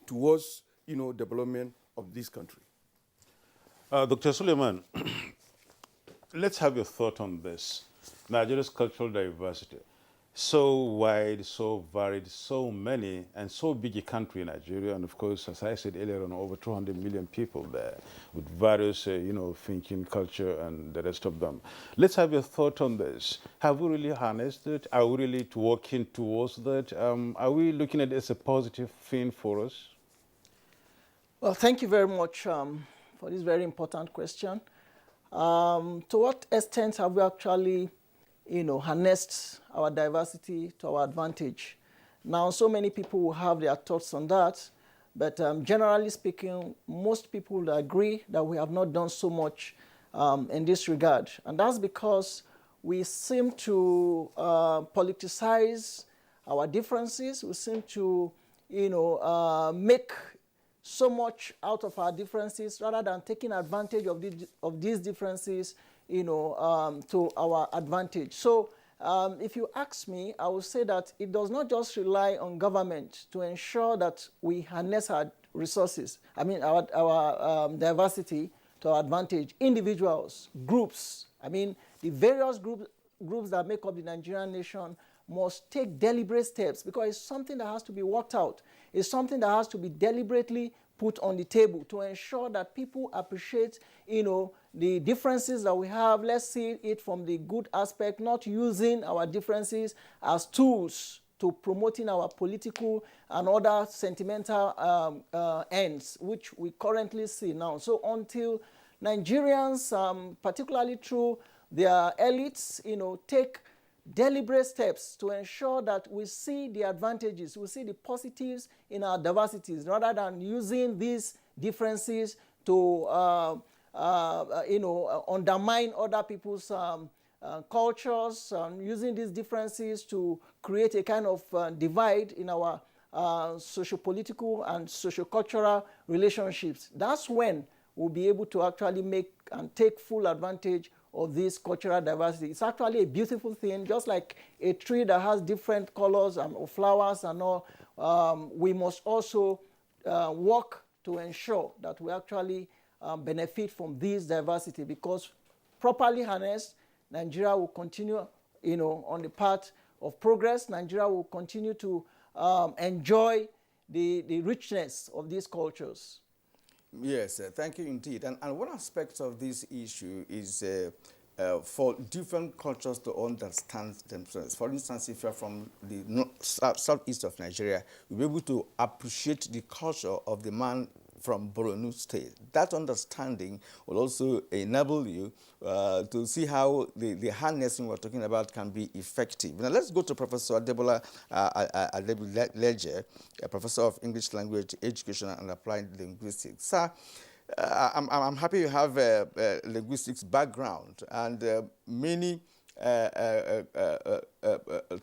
towards, development of this country. Dr. Suleiman, let's have your thought on this. Nigeria's cultural diversity, so wide, so varied, so many, and so big a country, Nigeria, and of course, as I said earlier on, over 200 million people there with various, thinking, culture, and the rest of them. Let's have your thought on this. Have we really harnessed it? Are we really working towards that? Are we looking at it as a positive thing for us? Well, thank you very much for this very important question. To what extent have we actually, harnessed our diversity to our advantage? Now, so many people will have their thoughts on that, but generally speaking, most people will agree that we have not done so much in this regard. And that's because we seem to politicize our differences. We seem to, make so much out of our differences rather than taking advantage of these differences, to our advantage. So if you ask me, I would say that it does not just rely on government to ensure that we harness our resources, our diversity to our advantage. Individuals, groups, the various groups that make up the Nigerian nation must take deliberate steps, because it's something that has to be worked out. It's something that has to be deliberately put on the table to ensure that people appreciate, the differences that we have. Let's see it from the good aspect, not using our differences as tools to promoting our political and other sentimental ends, which we currently see now. So until Nigerians, particularly through their elites, take deliberate steps to ensure that we see the advantages, we see the positives in our diversities, rather than using these differences to undermine other people's cultures, using these differences to create a kind of divide in our socio-political and socio-cultural relationships. That's when we'll be able to actually make and take full advantage of this cultural diversity. It's actually a beautiful thing, just like a tree that has different colors and flowers and all. We must also work to ensure that we actually benefit from this diversity, because properly harnessed, Nigeria will continue, on the path of progress. Nigeria will continue to enjoy the richness of these cultures. Yes, thank you indeed. And one aspect of this issue is for different cultures to understand themselves. For instance, if you're from the southeast of Nigeria, you'll be able to appreciate the culture of the man from Borno State. That understanding will also enable you to see how the harnessing we're talking about can be effective. Now let's go to Professor Adebola Leje, a professor of English Language Education and Applied Linguistics. Sir, I'm happy you have a linguistics background, and many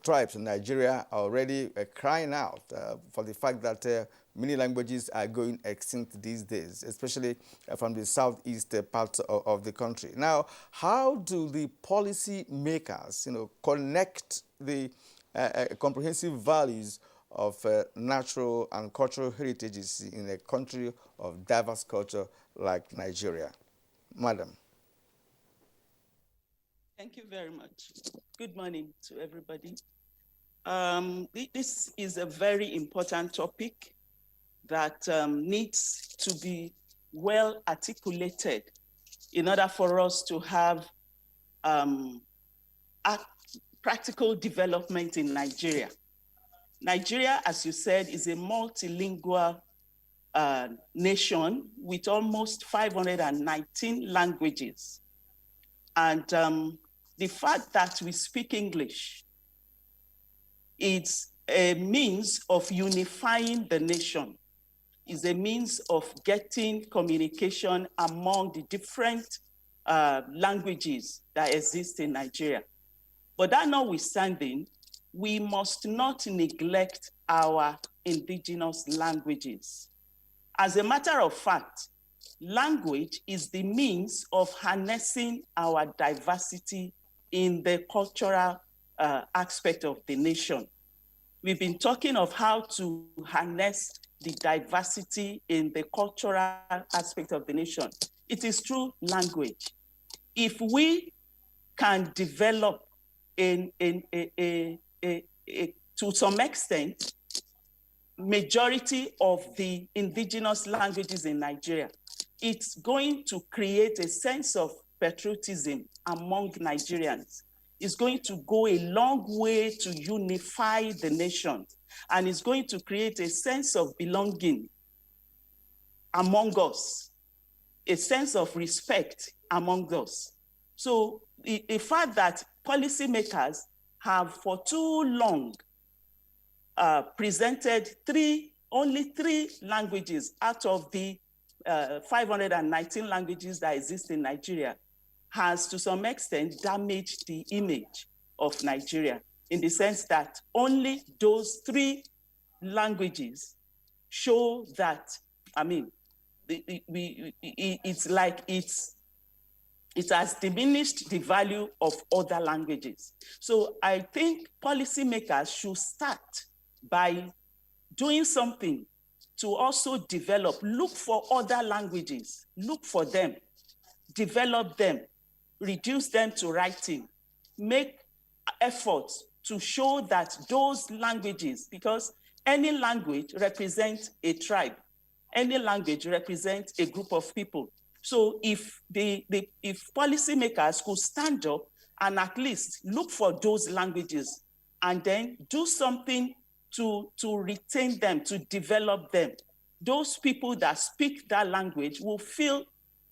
tribes in Nigeria are already crying out for the fact that many languages are going extinct these days, especially from the southeast part of the country. Now, how do the policy makers, connect the comprehensive values of natural and cultural heritages in a country of diverse culture like Nigeria? Madam. Thank you very much. Good morning to everybody. This is a very important topic that needs to be well articulated in order for us to have practical development in Nigeria. Nigeria, as you said, is a multilingual nation with almost 519 languages. And the fact that we speak English, it's a means of unifying the nation, is a means of getting communication among the different languages that exist in Nigeria. But that notwithstanding, we must not neglect our indigenous languages. As a matter of fact, language is the means of harnessing our diversity in the cultural aspect of the nation. We've been talking of how to harness the diversity in the cultural aspect of the nation. It is through language. If we can develop to some extent, majority of the indigenous languages in Nigeria, it's going to create a sense of patriotism among Nigerians. It's going to go a long way to unify the nation, and it's going to create a sense of belonging among us, a sense of respect among us. So the fact that policymakers have for too long presented only three languages out of the 519 languages that exist in Nigeria has to some extent damaged the image of Nigeria, in the sense that only those three languages show that, I mean, it's like it has diminished the value of other languages. So I think policymakers should start by doing something to also develop, look for other languages, look for them, develop them, reduce them to writing, make efforts to show that those languages, because any language represents a tribe, any language represents a group of people. So if policymakers could stand up and at least look for those languages and then do something to retain them, to develop them, those people that speak that language will feel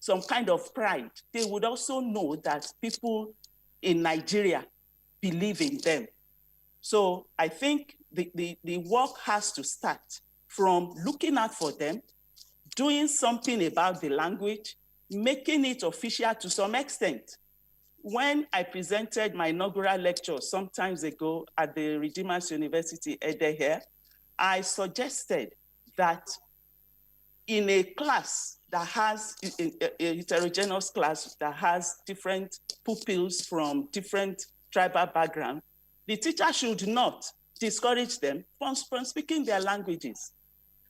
some kind of pride. They would also know that people in Nigeria believe in them. So I think the work has to start from looking out for them, doing something about the language, making it official to some extent. When I presented my inaugural lecture some time ago at the Redeemers University, Ede here, I suggested that in a class that has, a heterogeneous class that has different pupils from different tribal backgrounds, the teacher should not discourage them from speaking their languages.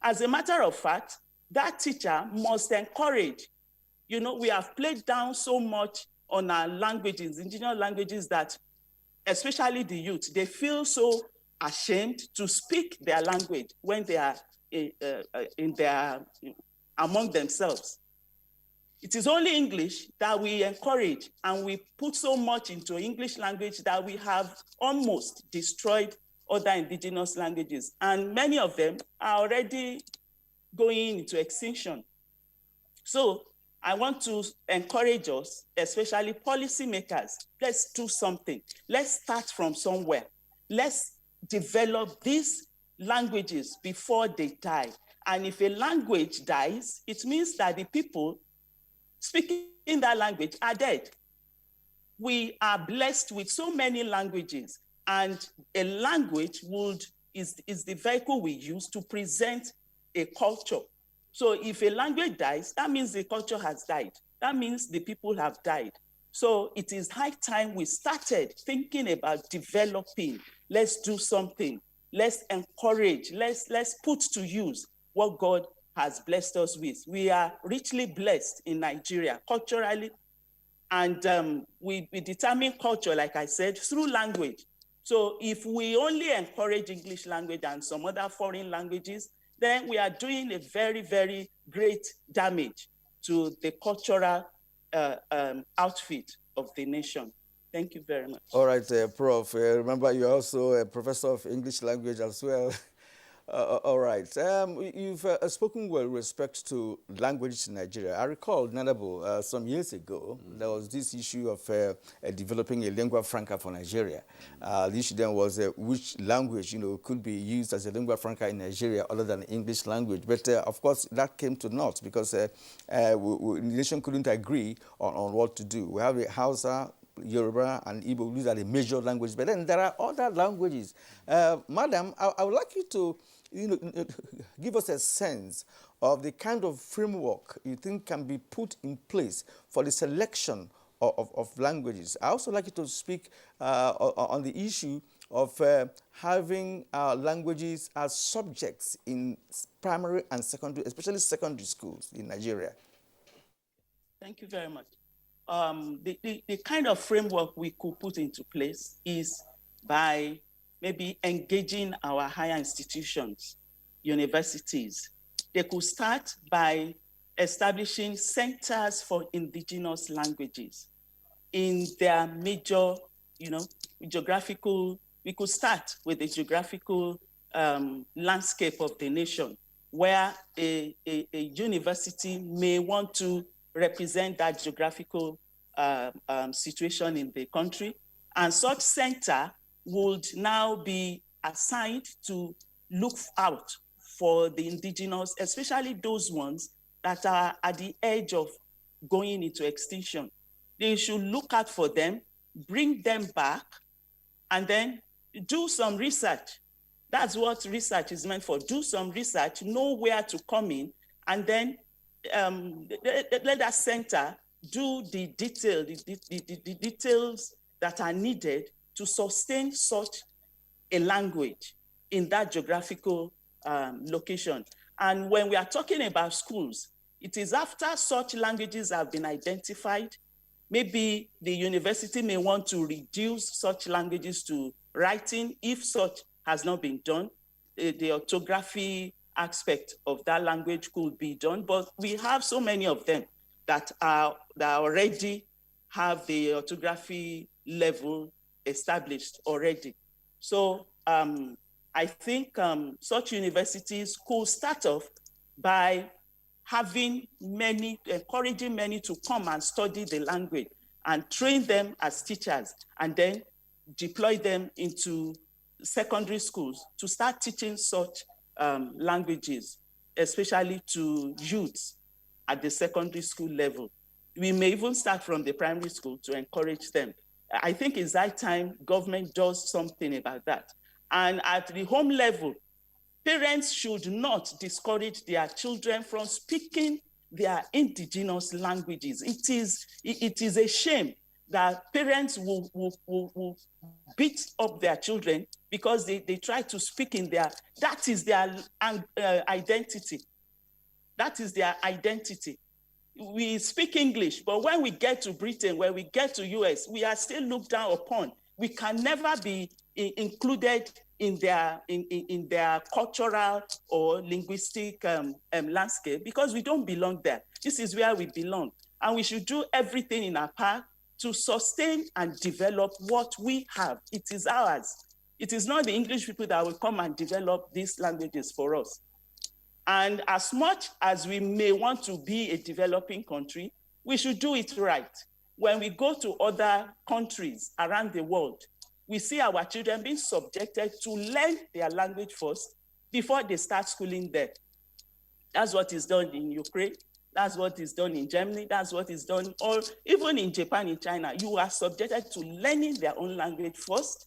As a matter of fact, that teacher must encourage. You know, we have played down so much on our languages, indigenous languages, that especially the youth, they feel so ashamed to speak their language when they are among themselves. It is only English that we encourage, and we put so much into English language that we have almost destroyed other indigenous languages. And many of them are already going into extinction. So I want to encourage us, especially policymakers, let's do something. Let's start from somewhere. Let's develop these languages before they die. And if a language dies, it means that the people speaking in that language are dead. We are blessed with so many languages, and a language is the vehicle we use to present a culture. So if a language dies, that means the culture has died. That means the people have died. So it is high time we started thinking about developing. Let's do something. Let's encourage. Let's put to use what God has blessed us with. We are richly blessed in Nigeria culturally, and we determine culture, like I said, through language. So if we only encourage English language and some other foreign languages, then we are doing a very, very great damage to the cultural outfit of the nation. Thank you very much. All right, Prof. Remember, you're also a professor of English language as well. All right. You've spoken well with respect to languages in Nigeria. I recall, Nadabo, some years ago, there was this issue of developing a lingua franca for Nigeria. The issue then was which language, could be used as a lingua franca in Nigeria other than English language. But, of course, that came to naught because the nation couldn't agree on what to do. We have a Hausa, Yoruba and Igbo, these are the major languages. But then there are other languages. Madam, I would like you to give us a sense of the kind of framework you think can be put in place for the selection of languages. I also like you to speak on the issue of having languages as subjects in primary and secondary, especially secondary schools in Nigeria. Thank you very much. The kind of framework we could put into place is by maybe engaging our higher institutions, universities. They could start by establishing centers for indigenous languages in their major, geographical. We could start with the geographical landscape of the nation, where a university may want to represent that geographical situation in the country. And such center would now be assigned to look out for the indigenous, especially those ones that are at the edge of going into extinction. They should look out for them, bring them back, and then do some research. That's what research is meant for. Do some research, know where to come in, and then let that center do the details that are needed to sustain such a language in that geographical location. And when we are talking about schools, it is after such languages have been identified, maybe the university may want to reduce such languages to writing if such has not been done. The orthography aspect of that language could be done, but we have so many of them that already have the orthography level established already. So I think such universities could start off by having encouraging many to come and study the language and train them as teachers, and then deploy them into secondary schools to start teaching such languages, especially to youths at the secondary school level. We may even start from the primary school to encourage them. I think it's that time government does something about that. And at the home level, parents should not discourage their children from speaking their indigenous languages. It is a shame that parents will beat up their children because they try to speak in that is their identity. That is their identity. We speak English, but when we get to Britain, when we get to US, we are still looked down upon. We can never be included in their cultural or linguistic landscape because we don't belong there. This is where we belong. And we should do everything in our power to sustain and develop what we have. It is ours. It is not the English people that will come and develop these languages for us. And as much as we may want to be a developing country, we should do it right. When we go to other countries around the world, we see our children being subjected to learn their language first before they start schooling there. That's what is done in Ukraine. That's what is done in Germany. That's what is done, or even in Japan, in China. You are subjected to learning their own language first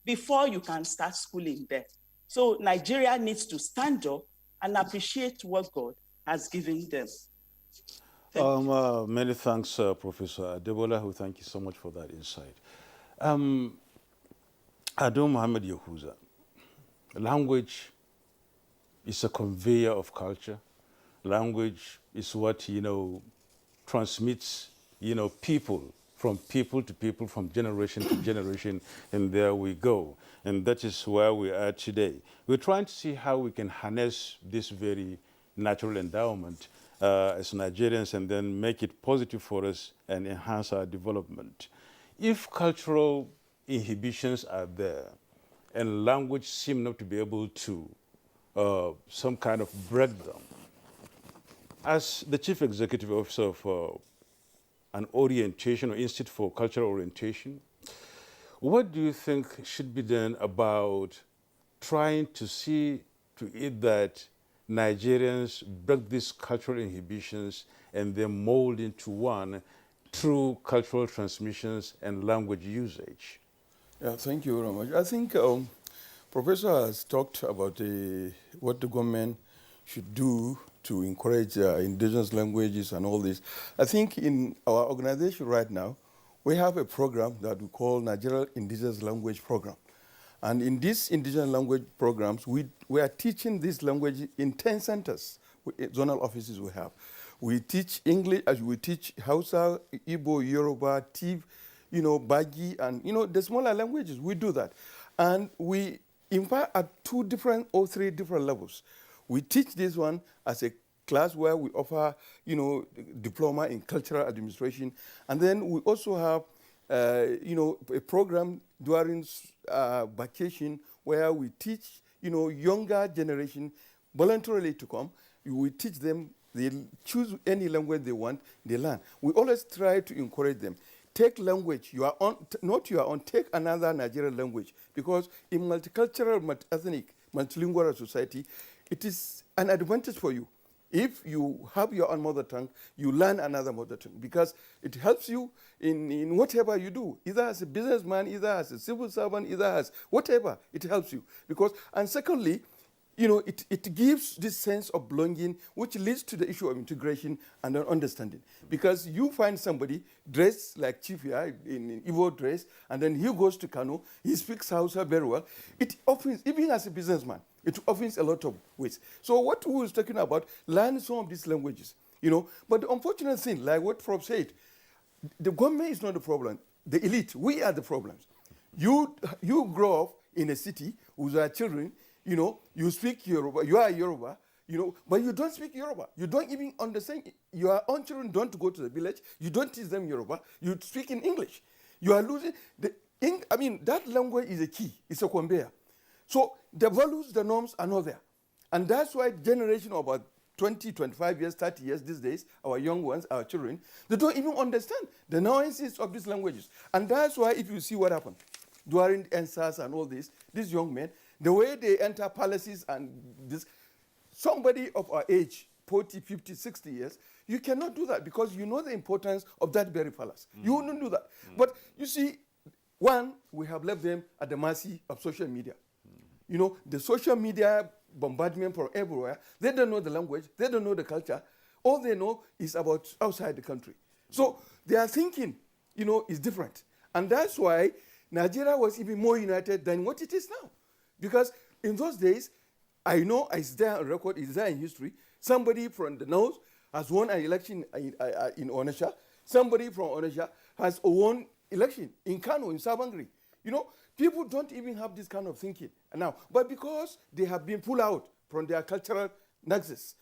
before you can start schooling there. So Nigeria needs to stand up and appreciate what God has given them. Many thanks, Professor Debola, who thank you so much for that insight. Ado Muhammad Yahuza, language is a conveyor of culture. Language is what, transmits, people from people to people, from generation to generation, and there we go. And that is where we are today. We're trying to see how we can harness this very natural endowment as Nigerians and then make it positive for us and enhance our development. if cultural inhibitions are there and language seem not to be able to some kind of break them, as the chief executive officer of an orientation or Institute for Cultural Orientation, what do you think should be done about trying to see to it that Nigerians break these cultural inhibitions and then mold into one through cultural transmissions and language usage? Yeah, thank you very much. I think Professor has talked about what the government should do to encourage indigenous languages and all this. I think in our organization right now, we have a program that we call Nigerian Indigenous Language Program. And in these indigenous language programs, we are teaching this language in 10 centers, zonal offices we have. We teach English, as we teach Hausa, Igbo, Yoruba, Tiv, Bagi, and, the smaller languages, we do that. And we, in fact, at 2 different or 3 different levels. We teach this one as a class where we offer, diploma in cultural administration. And then we also have, a program during vacation where we teach, younger generation voluntarily to come. We teach them, they choose any language they want, they learn. We always try to encourage them. Take language, not your own, take another Nigerian language. Because in multicultural, multi-ethnic, multilingual society, it is an advantage for you. If you have your own mother tongue, you learn another mother tongue because it helps you in whatever you do, either as a businessman, either as a civil servant, either as whatever, it helps you. And secondly, it gives this sense of belonging, which leads to the issue of integration and understanding. Because you find somebody dressed like Chief here in Igbo dress, and then he goes to Kano, he speaks Hausa very well. It opens, even as a businessman, it opens a lot of ways. So what we were talking about, learn some of these languages, But the unfortunate thing, like what Prof said, the government is not the problem. The elite, we are the problems. You grow up in a city with our children, you speak Yoruba, you are Yoruba, but you don't speak Yoruba. You don't even understand. Your own children don't go to the village. You don't teach them Yoruba. You speak in English. You are losing. That language is a key. It's a conveyor. So the values, the norms are not there. And that's why generation of about 20, 25 years, 30 years these days, our young ones, our children, they don't even understand the nuances of these languages. And that's why if you see what happened during NSAS and all this, these young men, the way they enter palaces and this, somebody of our age, 40, 50, 60 years, you cannot do that because you know the importance of that very palace. You wouldn't do that. But you see, one, we have left them at the mercy of social media. The social media bombardment from everywhere, they don't know the language, they don't know the culture. All they know is about outside the country. So their thinking, is different. And that's why Nigeria was even more united than what it is now. Because in those days, I know it's there on record, it's there in history, somebody from the north has won an election in Onitsha, somebody from Onitsha has won election in Kano, in Sabangri. People don't even have this kind of thinking now. But because they have been pulled out from their cultural nexus,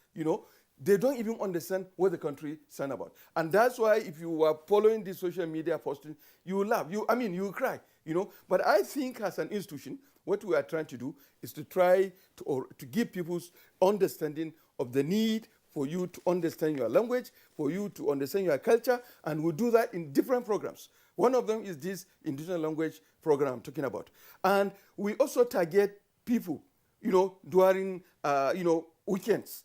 they don't even understand what the country stands about. And that's why if you are following the social media posting, you will laugh. You will cry, But I think as an institution, what we are trying to do is to try to give people's understanding of the need for you to understand your language, for you to understand your culture, and we do that in different programs. One of them is this indigenous language program I'm talking about. And we also target people, during, weekends,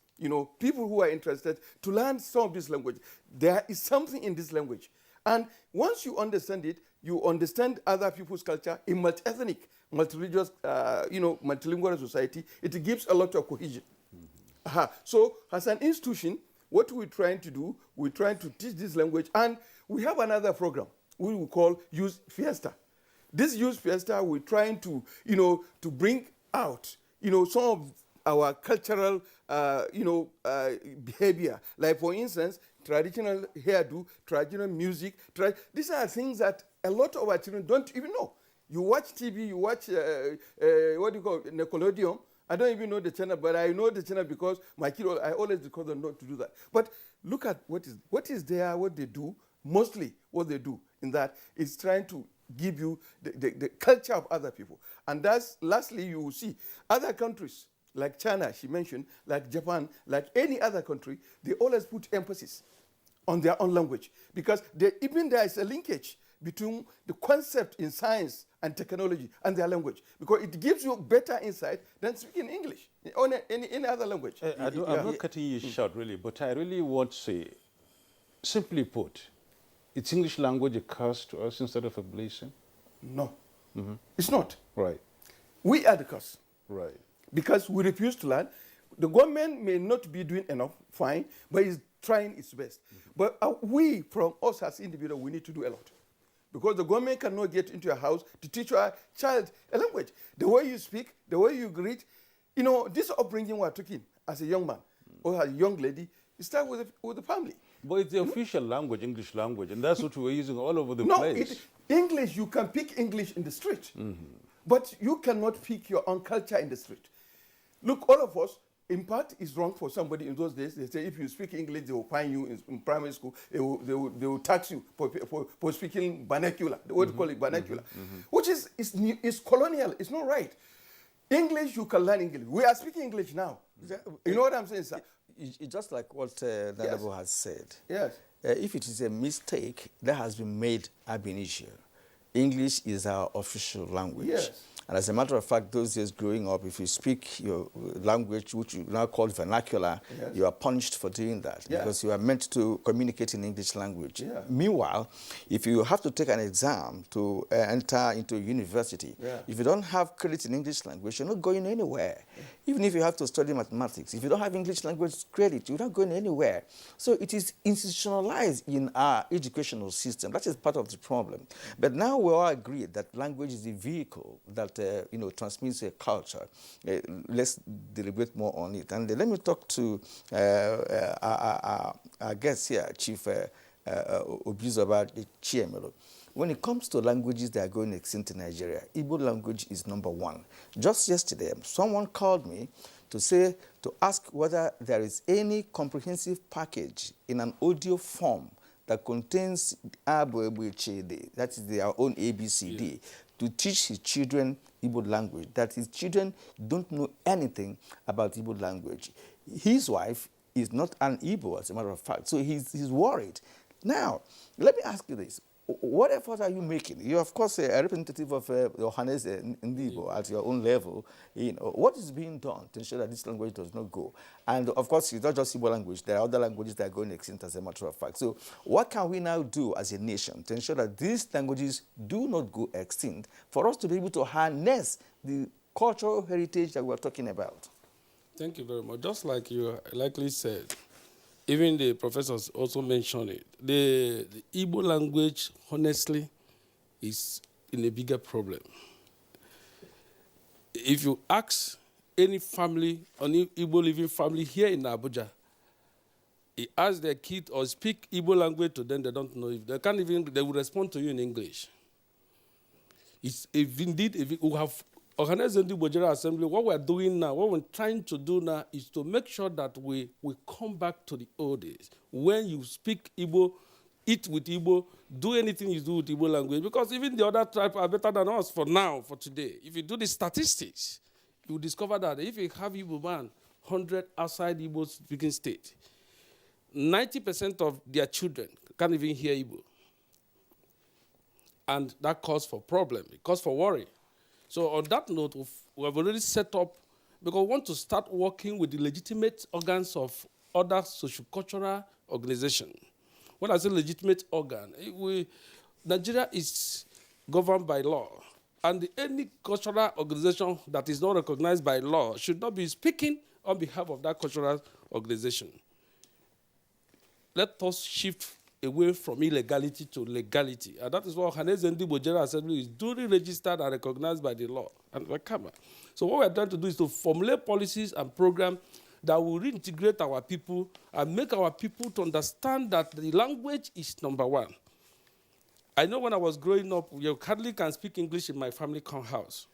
people who are interested to learn some of this language. There is something in this language. And once you understand it, you understand other people's culture in multi-ethnic, multi-religious, multilingual society. It gives a lot of cohesion. So as an institution, what we're trying to do, we're trying to teach this language. And we have another program we will call Youth Fiesta. This Youth Fiesta, we're trying to, to bring out, some of our cultural, behavior. Like, for instance, traditional hairdo, traditional music. These are things that a lot of our children don't even know. You watch TV, you watch, what do you call it, Nickelodeon. I don't even know the channel, but I know the channel because my kid, I always tell them not to do that. But look at what is there, what they do. Mostly what they do in that is trying to give you the culture of other people. And that's, lastly, you will see other countries, like China, she mentioned, like Japan, like any other country, they always put emphasis on their own language. Because even there is a linkage between the concept in science and technology and their language. Because it gives you better insight than speaking English or any other language. I'm not cutting you short, really, but I really want to say, simply put, is English language a curse to us instead of a blessing? No, it's not. Right. We are the curse. Right. Because we refuse to learn. The government may not be doing enough, fine, but it's trying its best. But we, from us as individuals, we need to do a lot. Because the government cannot get into your house to teach your child a language. The way you speak, the way you greet, you know, this upbringing we're talking as a young man or as a young lady, it starts with the family. But it's the official language, English language, and that's what we're using all over the No, place. English, you can pick English in the street, but you cannot pick your own culture in the street. Look, all of us, in part, it's wrong for somebody in those days. They say if you speak English, they will find you in primary school. They will tax you for speaking vernacular. What do you call it, vernacular? Which is colonial. It's not right. English, you can learn English. We are speaking English now. You know what I'm saying, sir? It's just like what Nadabo has said. Yes. If it is a mistake that has been made ab initio, English is our official language. Yes. And as a matter of fact, those days growing up, if you speak your language, which you now call vernacular, Yes. you are punished for doing that Yeah. because you are meant to communicate in English language. Yeah. Meanwhile, if you have to take an exam to enter into university, Yeah. if you don't have credit in English language, you're not going anywhere. Even if you have to study mathematics, if you don't have English language credit, you're not going anywhere. So it is institutionalized in our educational system. That is part of the problem. But now we all agree that language is the vehicle that transmits a culture. Let's deliberate more on it. And let me talk to our guest here, Chief Obizoba Chiemelo. When it comes to languages that are going extinct in Nigeria, Igbo language is number one. Just yesterday, someone called me to ask whether there is any comprehensive package in an audio form that contains that is their own ABCD, to teach his children Igbo language, that his children don't know anything about Igbo language. His wife is not an Igbo, as a matter of fact, so he's worried. Now, let me ask you this. What effort are you making? You're, of course, a representative of Johannes Ndibo at your own level. What is being done to ensure that this language does not go? And, of course, it's not just Igbo language. There are other languages that are going extinct, as a matter of fact. So what can we now do as a nation to ensure that these languages do not go extinct for us to be able to harness the cultural heritage that we're talking about? Thank you very much. Just like you likely said, even the professors also mentioned it. The Igbo language, honestly, is in a bigger problem. If you ask any family, any Igbo living family here in Abuja, you ask their kid or speak Igbo language to them, they don't know. If they can't even, they will respond to you in English. If we have organized in the Abuja Assembly, what we're doing now, what we're trying to do now is to make sure that we come back to the old days. When you speak Igbo, eat with Igbo, do anything you do with Igbo language, because even the other tribes are better than us for now, for today. If you do the statistics, you will discover that if you have Igbo man, 100 outside Igbo speaking state, 90% of their children can't even hear Igbo. And that causes for problem, it causes for worry. So on that note, we have already set up, because we want to start working with the legitimate organs of other sociocultural organizations. When I say legitimate organ, Nigeria is governed by law. And any cultural organization that is not recognized by law should not be speaking on behalf of that cultural organization. Let us shift away from illegality to legality. And that is what Johannes Ndibo General Assembly is duly registered and recognized by the law and the camera. So what we're trying to do is to formulate policies and programs that will reintegrate our people and make our people to understand that the language is number one. I know when I was growing up, you hardly can speak English in my family house.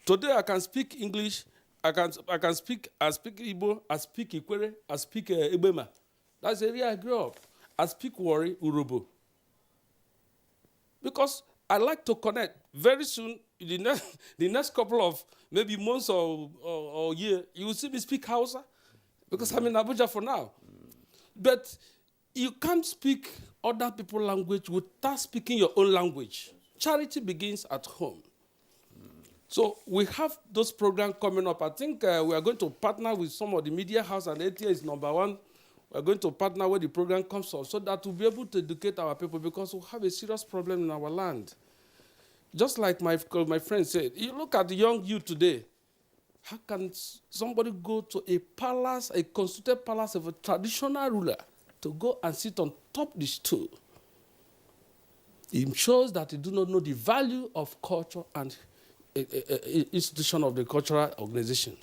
Today I can speak English, I can speak Igbo, I speak Ikwere, I speak Ebema. That's the area I grew up. I speak Wari, Urobo. Because I like to connect. Very soon, the next couple of maybe months or year, you will see me speak Hausa because I'm in Abuja for now. But you can't speak other people's language without speaking your own language. Charity begins at home. So we have those programs coming up. I think we are going to partner with some of the media house, and ATA is number one. We're going to partner where the program comes up so that we'll be able to educate our people because we have a serious problem in our land. Just like my friend said, you look at the young youth today, how can somebody go to a palace, a constituted palace of a traditional ruler, to go and sit on top of the stool? It shows that they do not know the value of culture and institution of the cultural organization.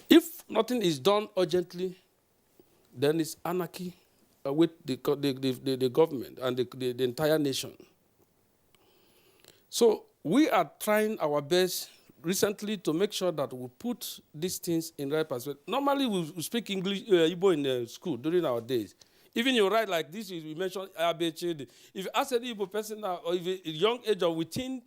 If nothing is done urgently, then it's anarchy with the government and the entire nation. So we are trying our best recently to make sure that we put these things in right perspective. Normally we speak English, Igbo in school during our days. Even you write like this, we mentioned ABCD. If you ask any Igbo person now, or if a young age of within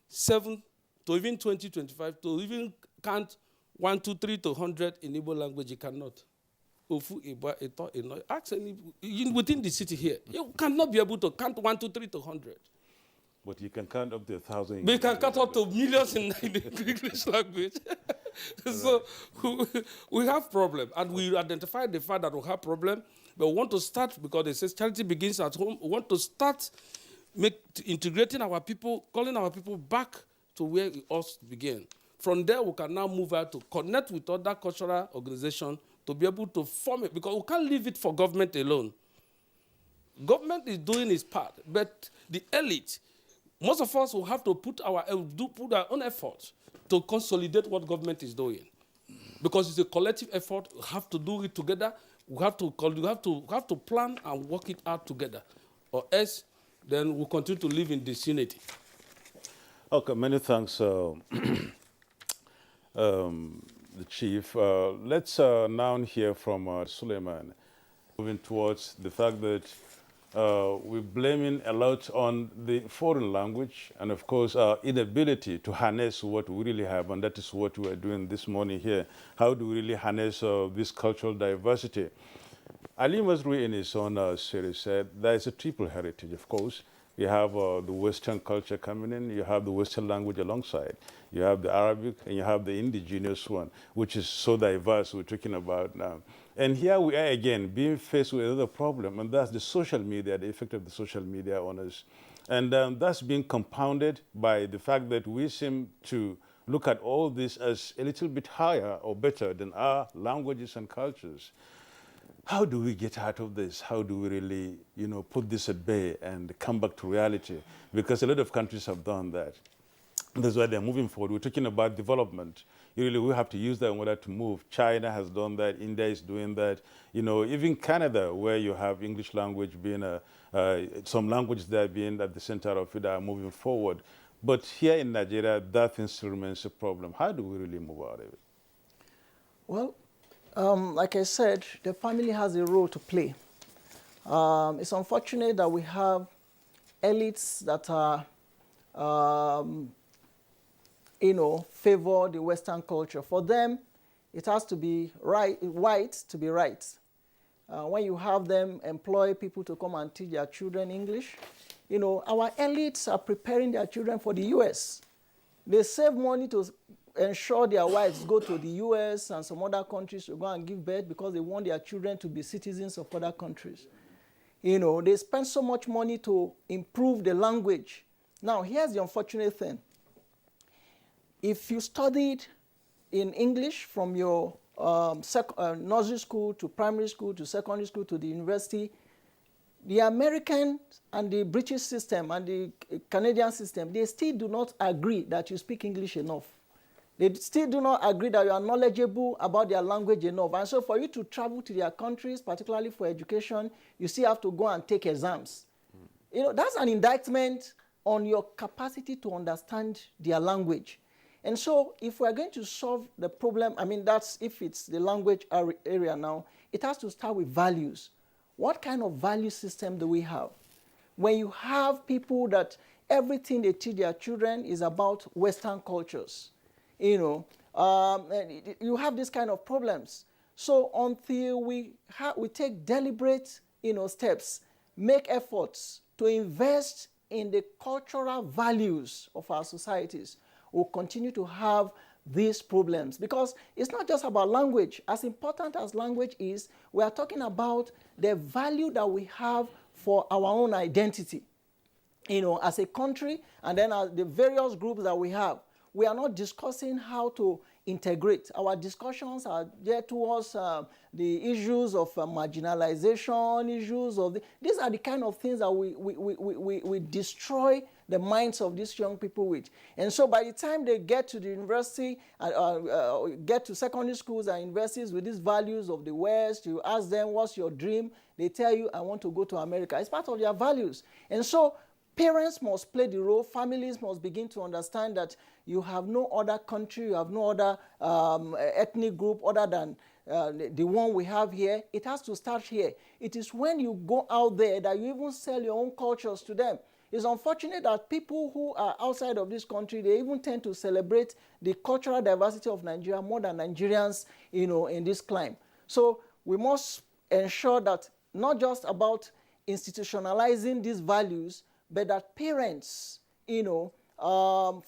7 to even 20, 25, to even count 1, 2, 3 to 100 in Igbo language, you cannot. Ask any, within the city here, you cannot be able to count 1, 2, 3 to 100. But you can count up to 1,000. We can count up to millions in the English language. So we have problem, and we identify the fact that we have problem. But we want to start, because they say charity begins at home. We want to start integrating our people, calling our people back to where it all began. From there, we can now move out to connect with other cultural organizations to be able to form it, because we can't leave it for government alone. Government is doing its part, but the elite, most of us will have to put our own effort to consolidate what government is doing, because it's a collective effort. We have to do it together. We have to plan and work it out together, or else then we'll continue to live in disunity. Okay, many thanks, the chief. Let's now hear from Suleiman, moving towards the fact that we're blaming a lot on the foreign language and, of course, our inability to harness what we really have, and that is what we are doing this morning here. How do we really harness this cultural diversity? Ali Masri, in his own series, said there is a triple heritage, of course. You have the Western culture coming in, you have the Western language alongside, you have the Arabic, and you have the indigenous one, which is so diverse we're talking about now. And here we are again, being faced with another problem, and that's the social media, the effect of the social media on us. And that's being compounded by the fact that we seem to look at all this as a little bit higher or better than our languages and cultures. How do we get out of this? How do we really, put this at bay and come back to reality? Because a lot of countries have done that. That's why they're moving forward. We're talking about development. Really, we have to use that in order to move. China has done that. India is doing that. Even Canada, where you have English language being some languages there being at the center of it, are moving forward. But here in Nigeria, that still remains a problem. How do we really move out of it? Well, like I said, the family has a role to play. It's unfortunate that we have elites that are, favor the Western culture. For them, it has to be white to be right. When you have them employ people to come and teach their children English, our elites are preparing their children for the US. They save money to ensure their wives go to the US and some other countries to go and give birth because they want their children to be citizens of other countries. They spend so much money to improve the language. Now, here's the unfortunate thing. If you studied in English from your nursery school to primary school to secondary school to the university, the American and the British system and the Canadian system, they still do not agree that you speak English enough. They still do not agree that you are knowledgeable about their language enough. And so for you to travel to their countries, particularly for education, you still have to go and take exams. That's an indictment on your capacity to understand their language. And so if we're going to solve the problem, that's if it's the language area now, it has to start with values. What kind of value system do we have? when you have people that everything they teach their children is about Western cultures, you have this kind of problems. So until we take deliberate, steps, make efforts to invest in the cultural values of our societies, we'll continue to have these problems. Because it's not just about language. As important as language is, we are talking about the value that we have for our own identity, as a country, and then as the various groups that we have. We are not discussing how to integrate. Our discussions are geared towards the issues of marginalization, these are the kind of things that we destroy the minds of these young people with. And so by the time they get to the university, get to secondary schools and universities with these values of the West, you ask them, what's your dream? They tell you, I want to go to America. It's part of their values. And so parents must play the role. Families must begin to understand that you have no other country, you have no other ethnic group other than the one we have here. It has to start here. It is when you go out there that you even sell your own cultures to them. It's unfortunate that people who are outside of this country, they even tend to celebrate the cultural diversity of Nigeria more than Nigerians, in this climb. So we must ensure that not just about institutionalizing these values, but that parents,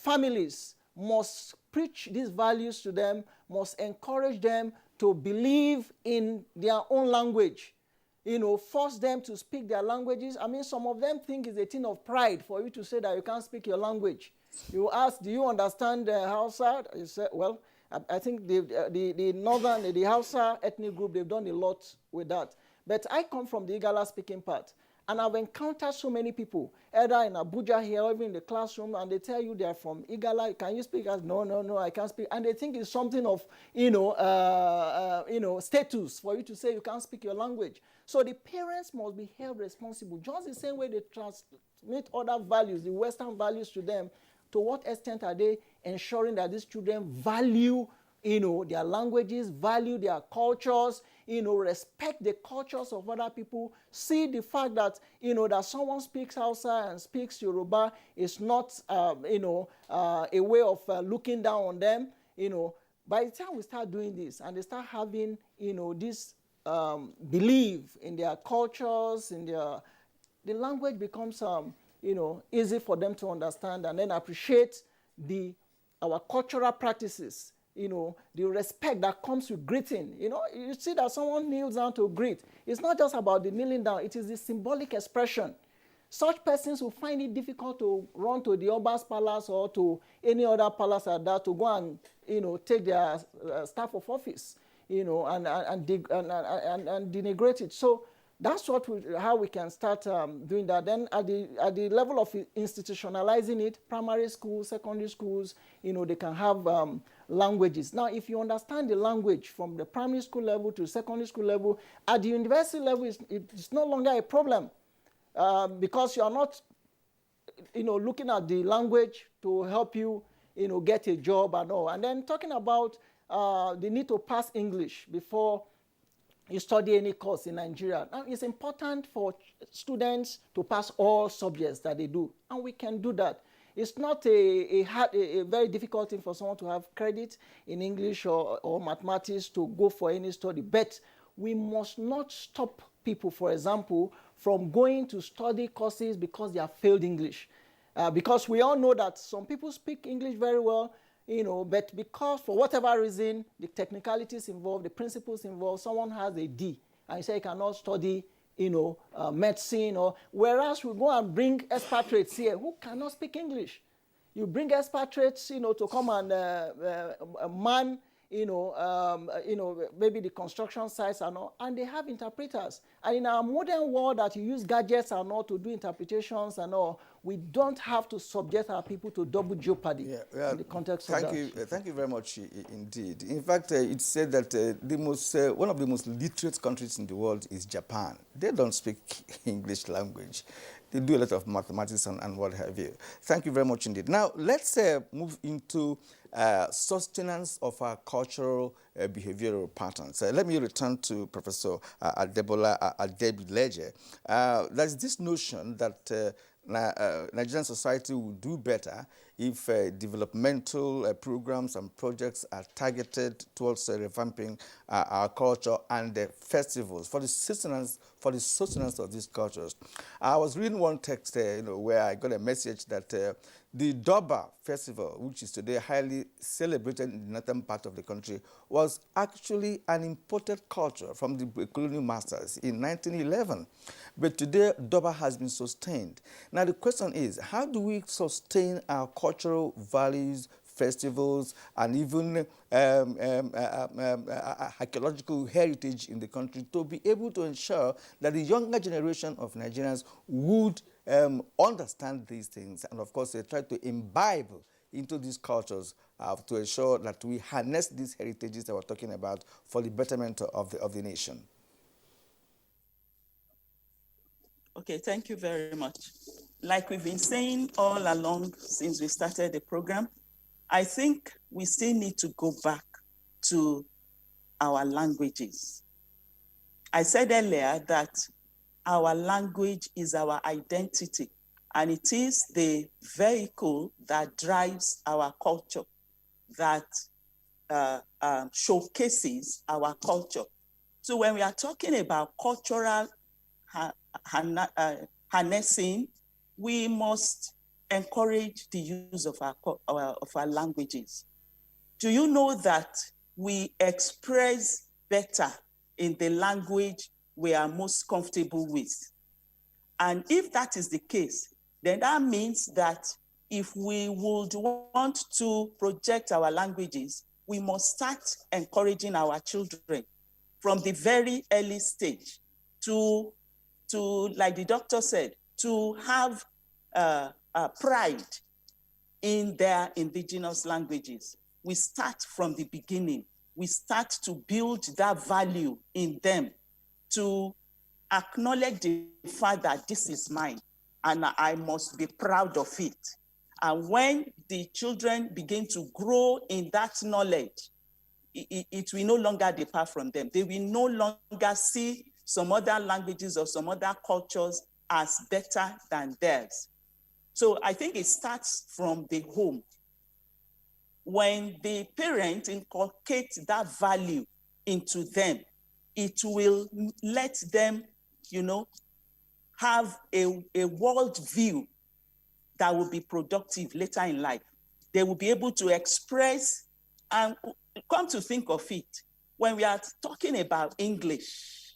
families must preach these values to them, must encourage them to believe in their own language, force them to speak their languages. I mean, some of them think it's a thing of pride for you to say that you can't speak your language. You ask, do you understand Hausa? You say, well, I think the northern, the Hausa ethnic group, they've done a lot with that. But I come from the Igala speaking part. And I've encountered so many people, either in Abuja here or even in the classroom, and they tell you they're from Igala. Can you speak? No, I can't speak. And they think it's something of, status for you to say you can't speak your language. So the parents must be held responsible, just the same way they transmit other values, the Western values to them. To what extent are they ensuring that these children value, their languages, value their cultures, respect the cultures of other people, see the fact that, that someone speaks Hausa and speaks Yoruba is not, a way of looking down on them, By the time we start doing this and they start having, this belief in their cultures, the language becomes, easy for them to understand and then appreciate our cultural practices. The respect that comes with greeting. You see that someone kneels down to greet. It's not just about the kneeling down. It is the symbolic expression. Such persons will find it difficult to run to the Oba's palace or to any other palace like that to go and, take their staff of office, and denigrate it. So that's how we can start doing that. Then at the level of institutionalizing it, primary schools, secondary schools, they can have languages. Now, if you understand the language from the primary school level to secondary school level, at the university level, it's no longer a problem because you are not, looking at the language to help you, get a job and all. And then talking about the need to pass English before you study any course in Nigeria. Now, it's important for students to pass all subjects that they do, and we can do that. It's not a very difficult thing for someone to have credit in English or mathematics to go for any study, but we must not stop people, for example, from going to study courses because they have failed English. Because we all know that some people speak English very well, but because for whatever reason, the technicalities involved, the principles involved, someone has a D, and you say you cannot study, medicine, whereas we go and bring expatriates here who cannot speak English. You bring expatriates, to come and man, maybe the construction sites and all, and they have interpreters. And in our modern world that you use gadgets and all to do interpretations and all, we don't have to subject our people to double jeopardy in the context of that. Thank you very much indeed. In fact, it's said that one of the most literate countries in the world is Japan. They don't speak English language. They do a lot of mathematics and what have you. Thank you very much indeed. Now, let's move into sustenance of our cultural behavioral patterns. Let me return to Professor Adebola Adebileje. There's this notion that Nigerian society will do better if developmental programs and projects are targeted towards revamping our culture and festivals for the sustenance of these cultures. I was reading one text where I got a message that the Durbar festival, which is today highly celebrated in the northern part of the country, was actually an imported culture from the colonial masters in 1911. But today, Durbar has been sustained. Now, the question is, how do we sustain our cultural values, festivals, and even archaeological heritage in the country to be able to ensure that the younger generation of Nigerians would understand these things and, of course, they try to imbibe into these cultures to ensure that we harness these heritages that we're talking about for the betterment of the nation? Okay, thank you very much. Like we've been saying all along since we started the program, I think we still need to go back to our languages. I said earlier that our language is our identity, and it is the vehicle that drives our culture, that showcases our culture. So when we are talking about cultural harnessing, we must encourage the use of our languages. Do you know that we express better in the language we are most comfortable with? And if that is the case, then that means that if we would want to project our languages, we must start encouraging our children from the very early stage to like the doctor said, to have pride in their indigenous languages. We start from the beginning. We start to build that value in them, to acknowledge the fact that this is mine and I must be proud of it. And when the children begin to grow in that knowledge, it will no longer depart from them. They will no longer see some other languages or some other cultures as better than theirs. So I think it starts from the home. When the parent inculcates that value into them, it will let them, have a world view that will be productive later in life. They will be able to express, and come to think of it, when we are talking about English,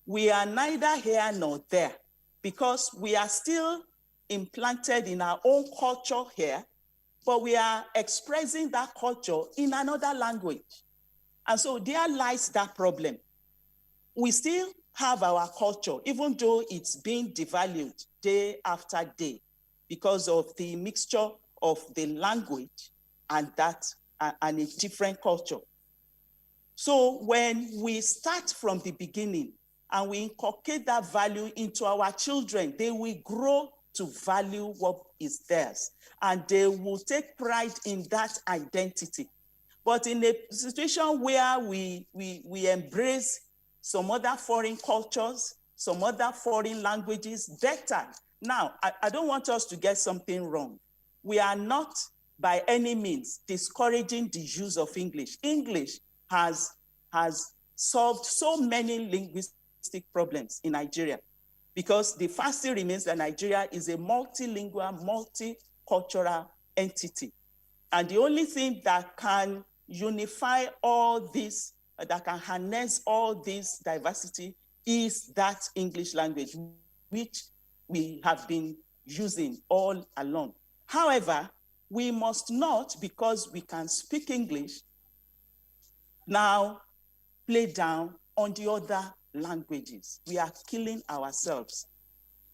we are neither here nor there because we are still implanted in our own culture here, but we are expressing that culture in another language. And so there lies that problem. We still have our culture, even though it's being devalued day after day because of the mixture of the language and a different culture. So when we start from the beginning and we inculcate that value into our children, they will grow to value what is theirs, and they will take pride in that identity. But in a situation where we embrace some other foreign cultures, some other foreign languages better. Now, I don't want us to get something wrong. We are not by any means discouraging the use of English. English has solved so many linguistic problems in Nigeria because the fact still remains that Nigeria is a multilingual, multicultural entity. And the only thing that can unify all this, that can harness all this diversity is that English language, which we have been using all along. However, we must not, because we can speak English, now play down on the other languages. We are killing ourselves.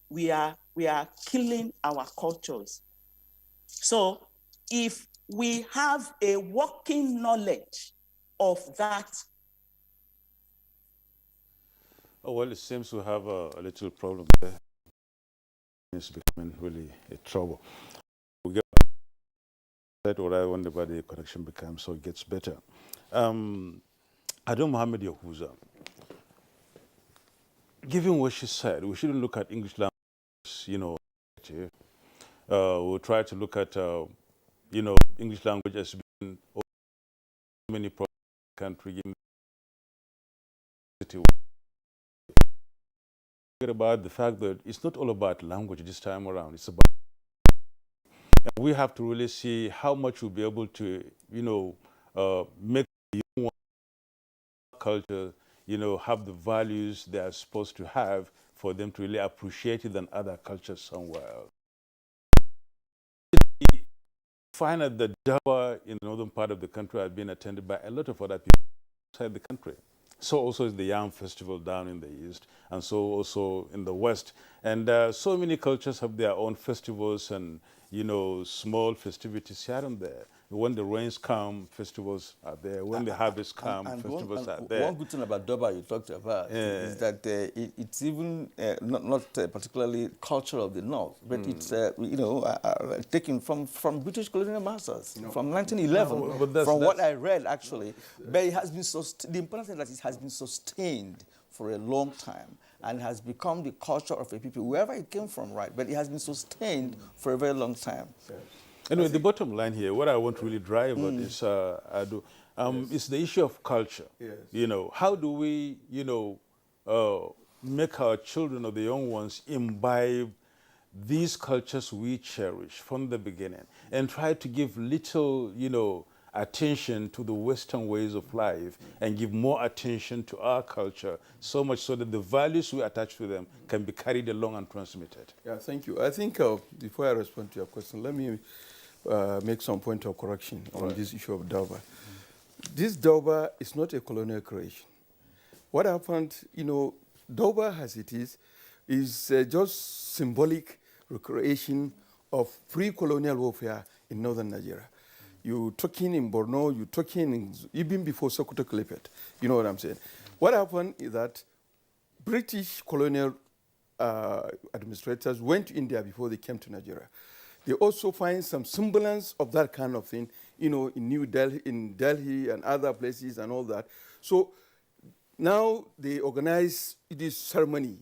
We are killing our cultures. So if we have a working knowledge of that. Oh, well, it seems we have a little problem there. It's becoming really a trouble. or rather whenever the connection becomes so it gets better. Ado Mohammed Yahuza, given what she said, we shouldn't look at English language, we'll try to look at, English language as being many problems in the country. About the fact that it's not all about language this time around. It's about we have to really see how much we'll be able to, make the young culture, have the values they are supposed to have for them to really appreciate it than other cultures somewhere else. Find that the Dawa in the northern part of the country has been attended by a lot of other people outside the country. So also is the Yam Festival down in the east, and so also in the west. And so many cultures have their own festivals and, small festivities here and there. When the rains come, festivals are there. When the harvests come, festivals are there. One good thing about Durban you talked about is that it's even not particularly culture of the North, but it's, taken from British colonial masters from 1911, from what I read actually. But it has been the important thing that it has been sustained for a long time and has become the culture of a people, wherever it came from, right? But it has been sustained for a very long time. Anyway, the bottom line here, what I want to really drive at is, is the issue of culture. Yes. How do we, make our children or the young ones imbibe these cultures we cherish from the beginning and try to give little, attention to the Western ways of life and give more attention to our culture, so much so that the values we attach to them can be carried along and transmitted. Yeah, thank you. I think before I respond to your question, let me make some point of correction on this issue of Dauba. This Dauba is not a colonial creation. What happened, Dauba as it is just symbolic recreation of pre-colonial warfare in northern Nigeria. You talking in Borno, you talking even before Sokoto Caliphate. You know what I'm saying? What happened is that British colonial administrators went to India before they came to Nigeria. They also find some semblance of that kind of thing, in New Delhi, in Delhi and other places and all that. So now they organize this ceremony,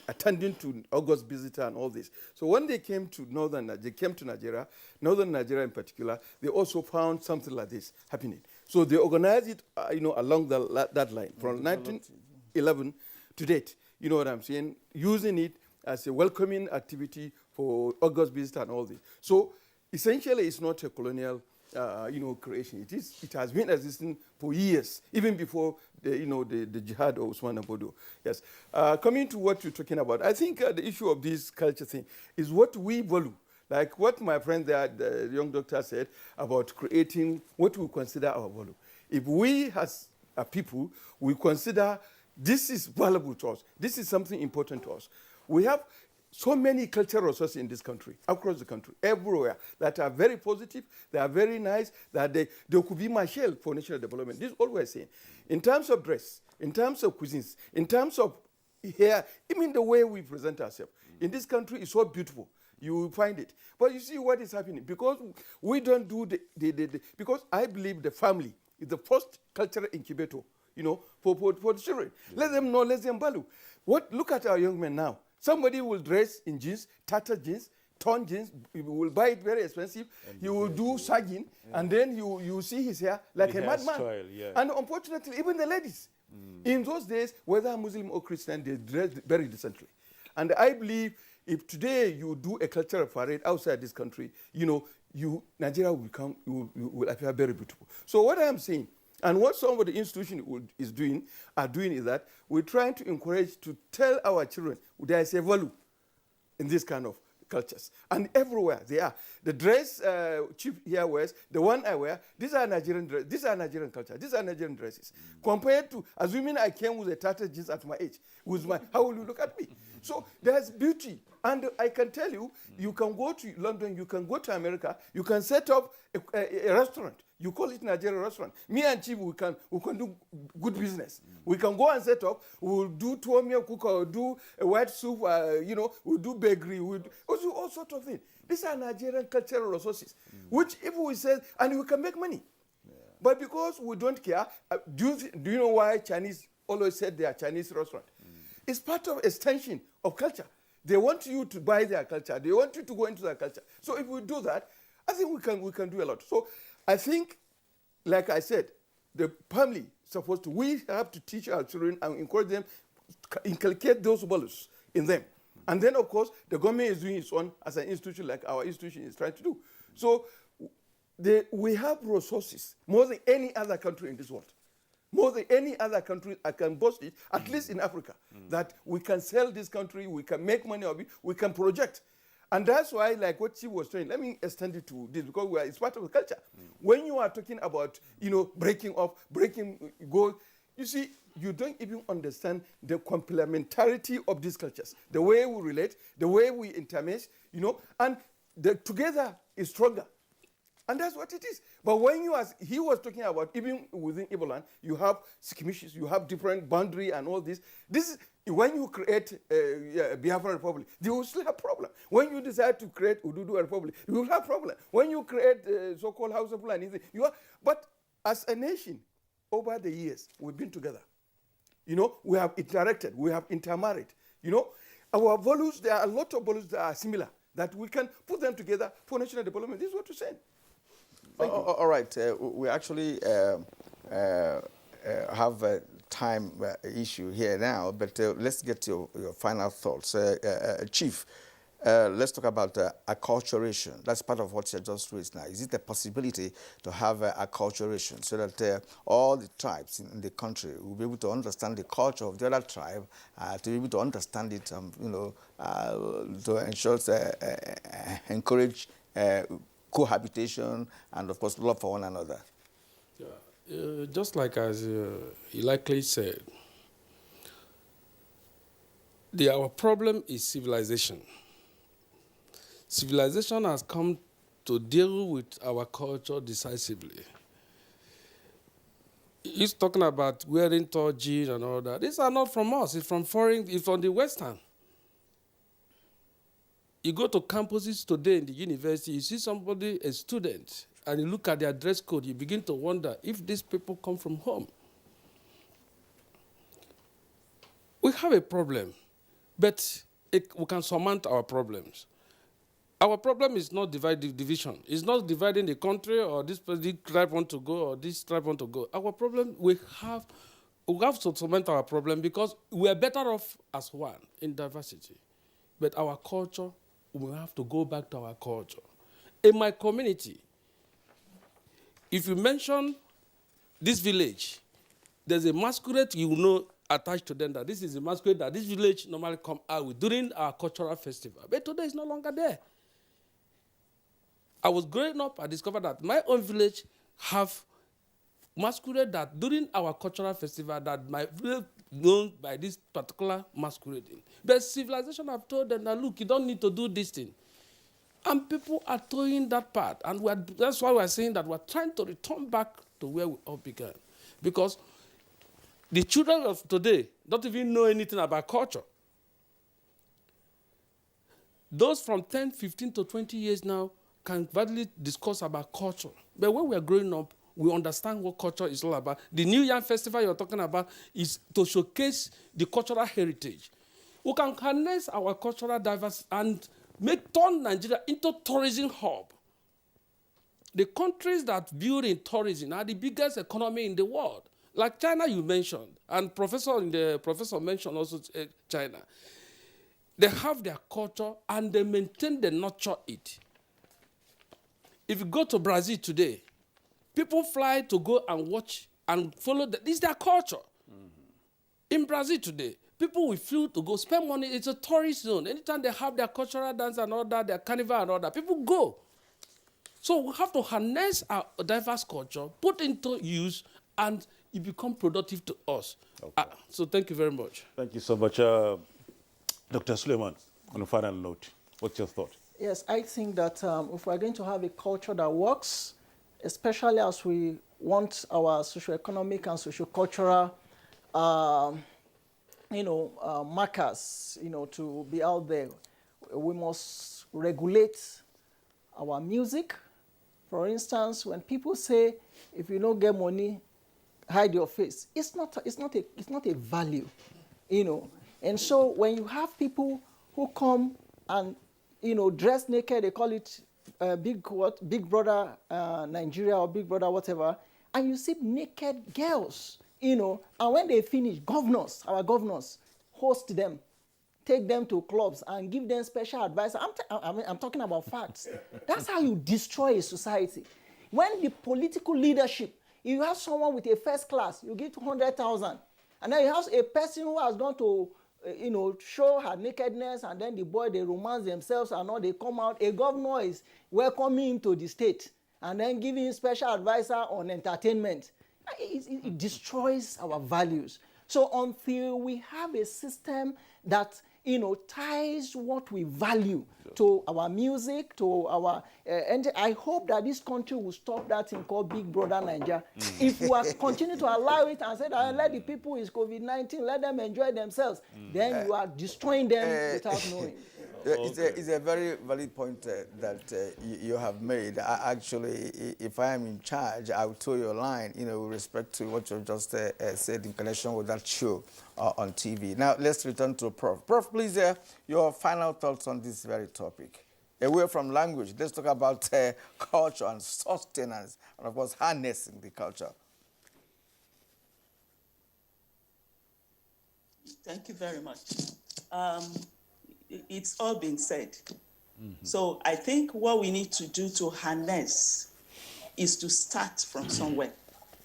attending to August visitor and all this. So when they came to Nigeria, northern Nigeria in particular, they also found something like this happening. So they organized it, along that line from 1911 to date. You know what I'm saying? Using it as a welcoming activity for August visitor and all this. So essentially, it's not a colonial, creation. It has been existing for years, even before the jihad of Usman Abodo. Yes. Coming to what you're talking about, I think the issue of this culture thing is what we value. Like what my friend there, the young doctor said about creating what we consider our value. If we as a people, we consider this is valuable to us, this is something important to us. We have so many cultural resources in this country, across the country, everywhere, that are very positive, they are very nice, that they could be marshaled for national development. This is all we're saying. In terms of dress, in terms of cuisines, in terms of hair, even the way we present ourselves, in this country is so beautiful. You will find it. But you see what is happening. Because we don't do because I believe the family is the first cultural incubator, for the children. Yeah. Let them know, let them value. Look at our young men now. Somebody will dress in jeans, tattered jeans, torn jeans. He will buy it very expensive. He will do sagging, and then you see his hair like a madman. Yeah. And unfortunately, even the ladies, in those days, whether Muslim or Christian, they dressed very decently. And I believe if today you do a cultural parade outside this country, Nigeria will appear very beautiful. So what I am saying, and what some of the institutions are doing is that we're trying to encourage to tell our children there is a value in this kind of cultures. And everywhere they are. The dress Chief here wears, the one I wear, these are Nigerian dresses, these are Nigerian culture, these are Nigerian dresses. Compared to, assuming I came with a tattered jeans at my age, how will you look at me? So there's beauty. And I can tell you, you can go to London, you can go to America, you can set up a restaurant. You call it Nigerian restaurant. Me and Chief, we can do good business. We can go and set up. We'll do tuomia cook, or do a white soup. We'll do bakery. We'll do all sorts of things. These are Nigerian cultural resources, which if we say, and we can make money. But because we don't care, do you know why Chinese always said they are Chinese restaurant? It's part of extension of culture. They want you to buy their culture. They want you to go into their culture. So if we do that, I think we can do a lot. So I think, like I said, the family supposed to, we have to teach our children and encourage them, inculcate those values in them. And then, of course, the government is doing its own as an institution, like our institution is trying to do. So we have resources more than any other country in this world. More than any other country, I can boast it, at least in Africa, that we can sell this country, we can make money of it, we can project. And that's why, like what she was saying, let me extend it to this, because it's part of the culture. When you are talking about, breaking off, go, you see, you don't even understand the complementarity of these cultures, the way we relate, the way we intermesh, and together is stronger. And that's what it is. But when he was talking about, even within Iboland, you have skirmishes, you have different boundary and all this. This is, when you create Biafra Republic, they will still have problem. When you decide to create Ududu Republic, you will have problem. When you create so-called House of Fulani, but as a nation, over the years, we've been together. We have interacted, we have intermarried. Our values, there are a lot of values that are similar, that we can put them together for national development. This is what we're saying. All right. We actually have a time issue here now, but let's get your final thoughts. Chief, let's talk about acculturation. That's part of what you just raised now. Is it a possibility to have acculturation so that all the tribes in the country will be able to understand the culture of the other tribe, to be able to understand it, to ensure, encourage cohabitation and, of course, love for one another? Yeah. Just like as he likely said, our problem is civilization. Civilization has come to deal with our culture decisively. He's talking about wearing tall jeans and all that. These are not from us. It's from foreign. It's from the Western. You go to campuses today in the university, you see somebody, a student, and you look at their dress code, you begin to wonder if these people come from home. We have a problem, but we can surmount our problems. Our problem is not division. It's not dividing the country or this tribe want to go or this tribe want to go. Our problem, we have to surmount our problem because we are better off as one in diversity. But our culture, we have to go back to our culture. In my community, if you mention this village, there's a masquerade attached to them that this is a masquerade that this village normally come out with during our cultural festival. But today it's no longer there. I was growing up, I discovered that my own village have masquerade that during our cultural festival that my village known by this particular masquerading. But civilization have told them that, look, you don't need to do this thing. And people are throwing that part. And that's why we're saying that we're trying to return back to where we all began. Because the children of today don't even know anything about culture. Those from 10, 15 to 20 years now can badly discuss about culture. But when we are growing up, we understand what culture is all about. The New Yam Festival you're talking about is to showcase the cultural heritage. We can harness our cultural diversity and turn Nigeria into tourism hub. The countries that build in tourism are the biggest economy in the world. Like China you mentioned, and professor mentioned also China. They have their culture and they maintain, they nurture it. If you go to Brazil today, people fly to go and watch and follow. This is their culture. In Brazil today, people will flew to go spend money. It's a tourist zone. Anytime they have their cultural dance and all that, their carnival and all that, people go. So we have to harness our diverse culture, put into use, and it become productive to us. Okay. So thank you very much. Thank you so much. Dr. Suleiman, on a final note, what's your thought? Yes, I think that if we're going to have a culture that works, especially as we want our socio-economic and socio-cultural markers, to be out there, we must regulate our music. For instance, when people say, if you don't get money, hide your face, it's not a value, you know. And so when you have people who come and, you know, dress naked, they call it Big Brother Nigeria or Big Brother whatever, and you see naked girls, you know, and when they finish, our governors host them, take them to clubs and give them special advice. I'm talking about facts. That's how you destroy a society. When the political leadership, you have someone with a first class, you give 200,000, and then you have a person who has gone to, you know, show her nakedness, and then the boy, they romance themselves, and all they come out. A governor is welcoming him to the state, and then giving him special advisor on entertainment. It destroys our values. So until we have a system that, you know, ties what we value to our music, to our, and I hope that this country will stop that thing called Big Brother Nigeria. If we continue to allow it and say that let the people with COVID-19, let them enjoy themselves, then you are destroying them without knowing. It's a very valid point that you have made. Actually, if I am in charge, I will toe your line, you know, with respect to what you just said in connection with that show on TV. Now, let's return to Prof. Prof, please, your final thoughts on this very topic. Away from language, let's talk about culture and sustenance, and of course, harnessing the culture. Thank you very much. It's all been said. So I think what we need to do to harness is to start from somewhere.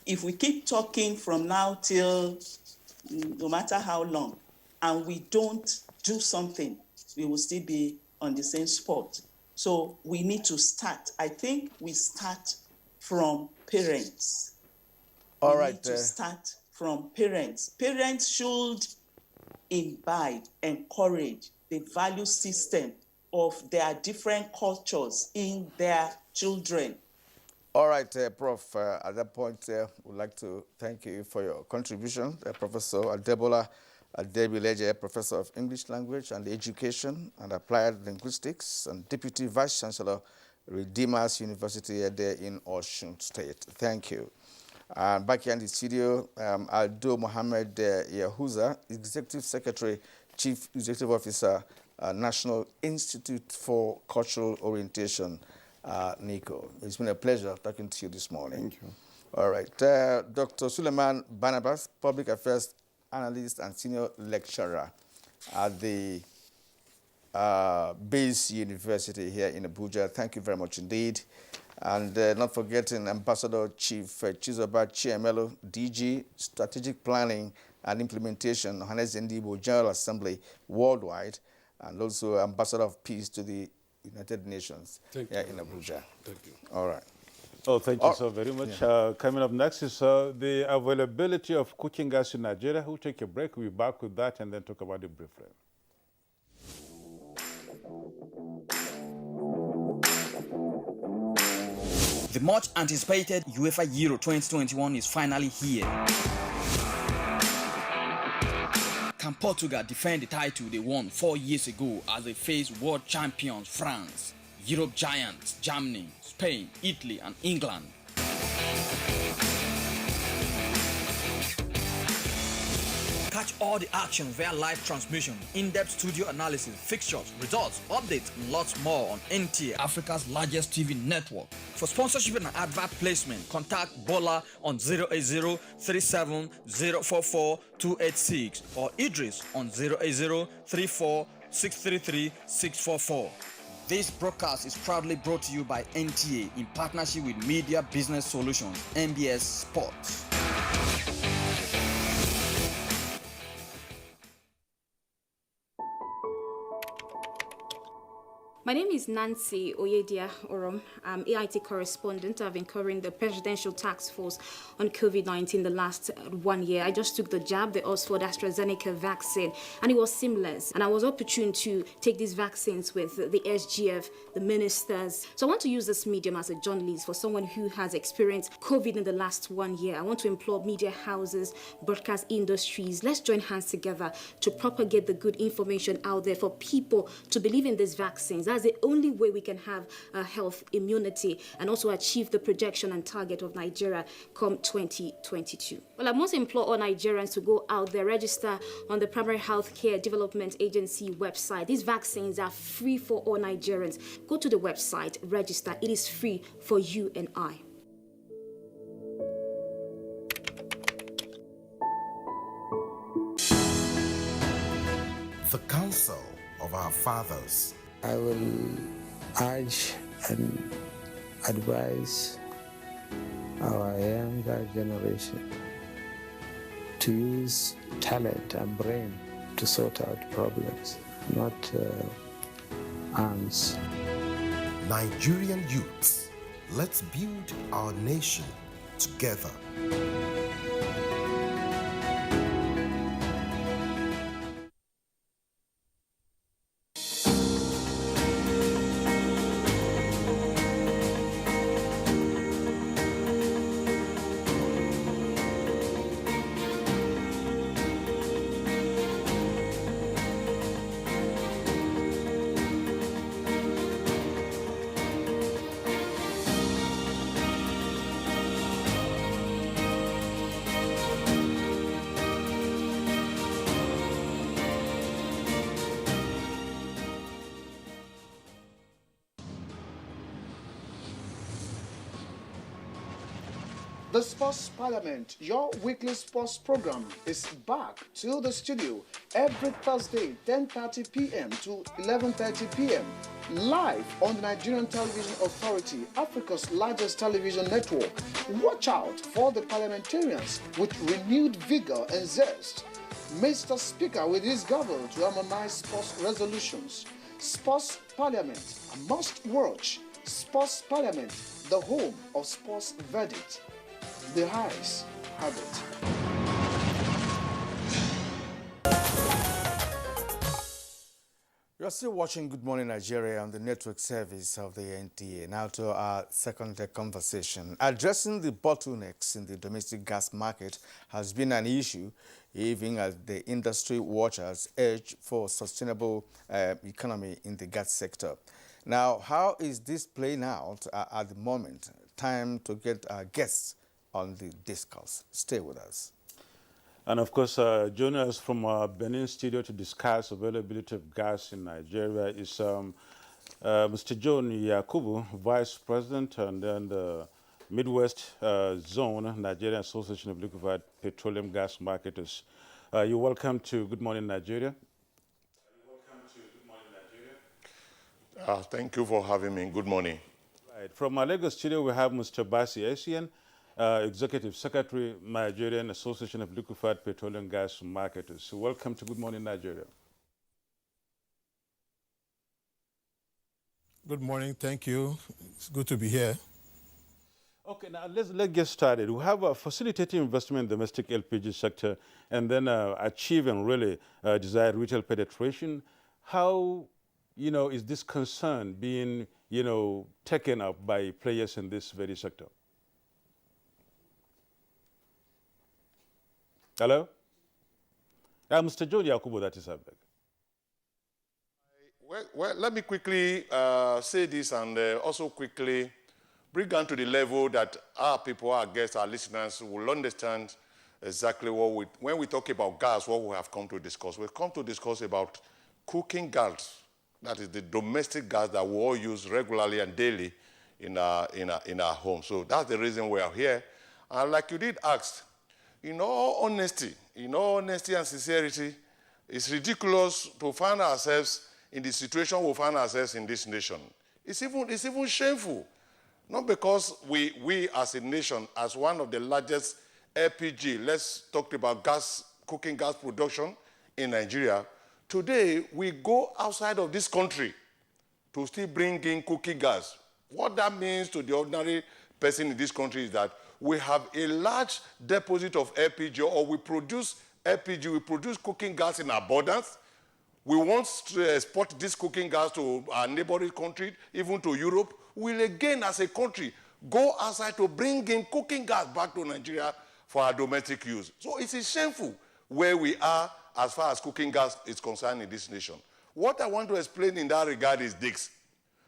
If we keep talking from now till no matter how long, and we don't do something, we will still be on the same spot. So we need to start. I think we start from parents. All we right. Need to start from parents. Parents should imbibe, encourage the value system of their different cultures in their children. All right, Prof, at that point, we'd like to thank you for your contribution. Professor Adebola Adebileje, Professor of English Language and Education and Applied Linguistics and Deputy Vice Chancellor, Redeemers University there in Osun State. Thank you. And back here in the studio, Aldo Mohammed Yahuza, Executive Secretary, Chief Executive Officer, National Institute for Cultural Orientation, NICO. It's been a pleasure talking to you this morning. Thank you. All right. Dr. Suleiman Barnabas, Public Affairs Analyst and Senior Lecturer at the Base University here in Abuja. Thank you very much indeed. And not forgetting Ambassador Chief Chizoba Chiemelo, DG, Strategic Planning and Implementation, Johannes Ndibo General Assembly Worldwide, and also Ambassador of Peace to the United Nations here in Abuja. Thank you. All right. Oh, thank you so very much. Yeah. Coming up next is the availability of cooking gas in Nigeria. We'll take a break. We'll be back with that and then talk about it briefly. The much anticipated UEFA Euro 2021 is finally here. Can Portugal defend the title they won 4 years ago as they face world champions France, Europe giants Germany, Spain, Italy and England? Catch all the action via live transmission, in-depth studio analysis, fixtures, results, updates, and lots more on NTA, Africa's largest TV network. For sponsorship and advert placement, contact Bola on 080-37-044-286 or Idris on 080-34-633-644. This broadcast is proudly brought to you by NTA in partnership with Media Business Solutions, MBS Sports. My name is Nancy Oyedia Orom. I'm AIT correspondent. I've been covering the Presidential Task Force on COVID-19 the last 1 year. I just took the jab, the Oxford AstraZeneca vaccine, and it was seamless. And I was opportune to take these vaccines with the SGF, the ministers. So I want to use this medium as a journalist for someone who has experienced COVID in the last 1 year. I want to implore media houses, broadcast industries. Let's join hands together to propagate the good information out there for people to believe in these vaccines. That's the only way we can have health immunity and also achieve the projection and target of Nigeria come 2022. Well, I must implore all Nigerians to go out there, register on the Primary Healthcare Development Agency website. These vaccines are free for all Nigerians. Go to the website, register. It is free for you and I. The counsel of our fathers. I will urge and advise our younger generation to use talent and brain to sort out problems, not arms. Nigerian youths, let's build our nation together. The Sports Parliament, your weekly sports program, is back to the studio every Thursday, 10:30 p.m. to 11:30 p.m. live on the Nigerian Television Authority, Africa's largest television network. Watch out for the parliamentarians with renewed vigor and zest. Mr. Speaker with his gavel to harmonize sports resolutions. Sports Parliament, a must-watch. Sports Parliament, the home of sports verdict. The eyes have it. You're still watching Good Morning Nigeria on the network service of the NTA. Now to our second conversation. Addressing the bottlenecks in the domestic gas market has been an issue, even as the industry watchers urge for sustainable economy in the gas sector. Now, how is this playing out at the moment? Time to get our guests on the discourse. Stay with us. And of course, joining us from our Benin studio to discuss availability of gas in Nigeria is Mr. John Yakubu, Vice President, and then the Midwest Zone, Nigerian Association of Liquefied Petroleum Gas Marketers. You're welcome to Good Morning Nigeria. Thank you for having me. Good morning. Right. From our Lagos studio, we have Mr. Basi Essien, Executive Secretary, Nigerian Association of Liquefied Petroleum Gas Marketers. So welcome to Good Morning Nigeria. Good morning. Thank you. It's good to be here. Okay, now let's get started. We have facilitating investment in the domestic LPG sector and then achieving really desired retail penetration. How, is this concern being, taken up by players in this very sector? Hello? Mr. John Yakubu, that is Abeg. Well, let me quickly say this and also quickly bring down to the level that our people, our guests, our listeners will understand exactly when we talk about gas, what we have come to discuss. We've come to discuss about cooking gas. That is the domestic gas that we all use regularly and daily in our home. So that's the reason we are here. And like you did ask, in all honesty and sincerity, it's ridiculous to find ourselves in the situation we find ourselves in this nation. It's even shameful. Not because we as a nation, as one of the largest LPG, let's talk about cooking gas production in Nigeria. Today, we go outside of this country to still bring in cooking gas. What that means to the ordinary person in this country is that we have a large deposit of LPG, or we produce LPG, we produce cooking gas in abundance. We want to export this cooking gas to our neighboring country, even to Europe. We'll again, as a country, go outside to bring in cooking gas back to Nigeria for our domestic use. So it is shameful where we are as far as cooking gas is concerned in this nation. What I want to explain in that regard is this.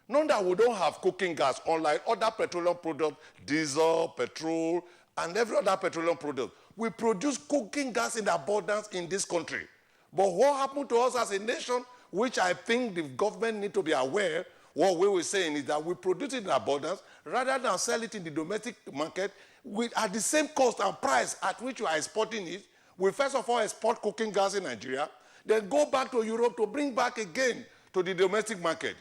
Not that we don't have cooking gas, unlike other petroleum products, diesel, petrol, and every other petroleum product. We produce cooking gas in abundance in this country. But what happened to us as a nation, which I think the government need to be aware, what we were saying is that we produce it in abundance, rather than sell it in the domestic market, at the same cost and price at which you are exporting it. We first of all export cooking gas in Nigeria, then go back to Europe to bring back again to the domestic market.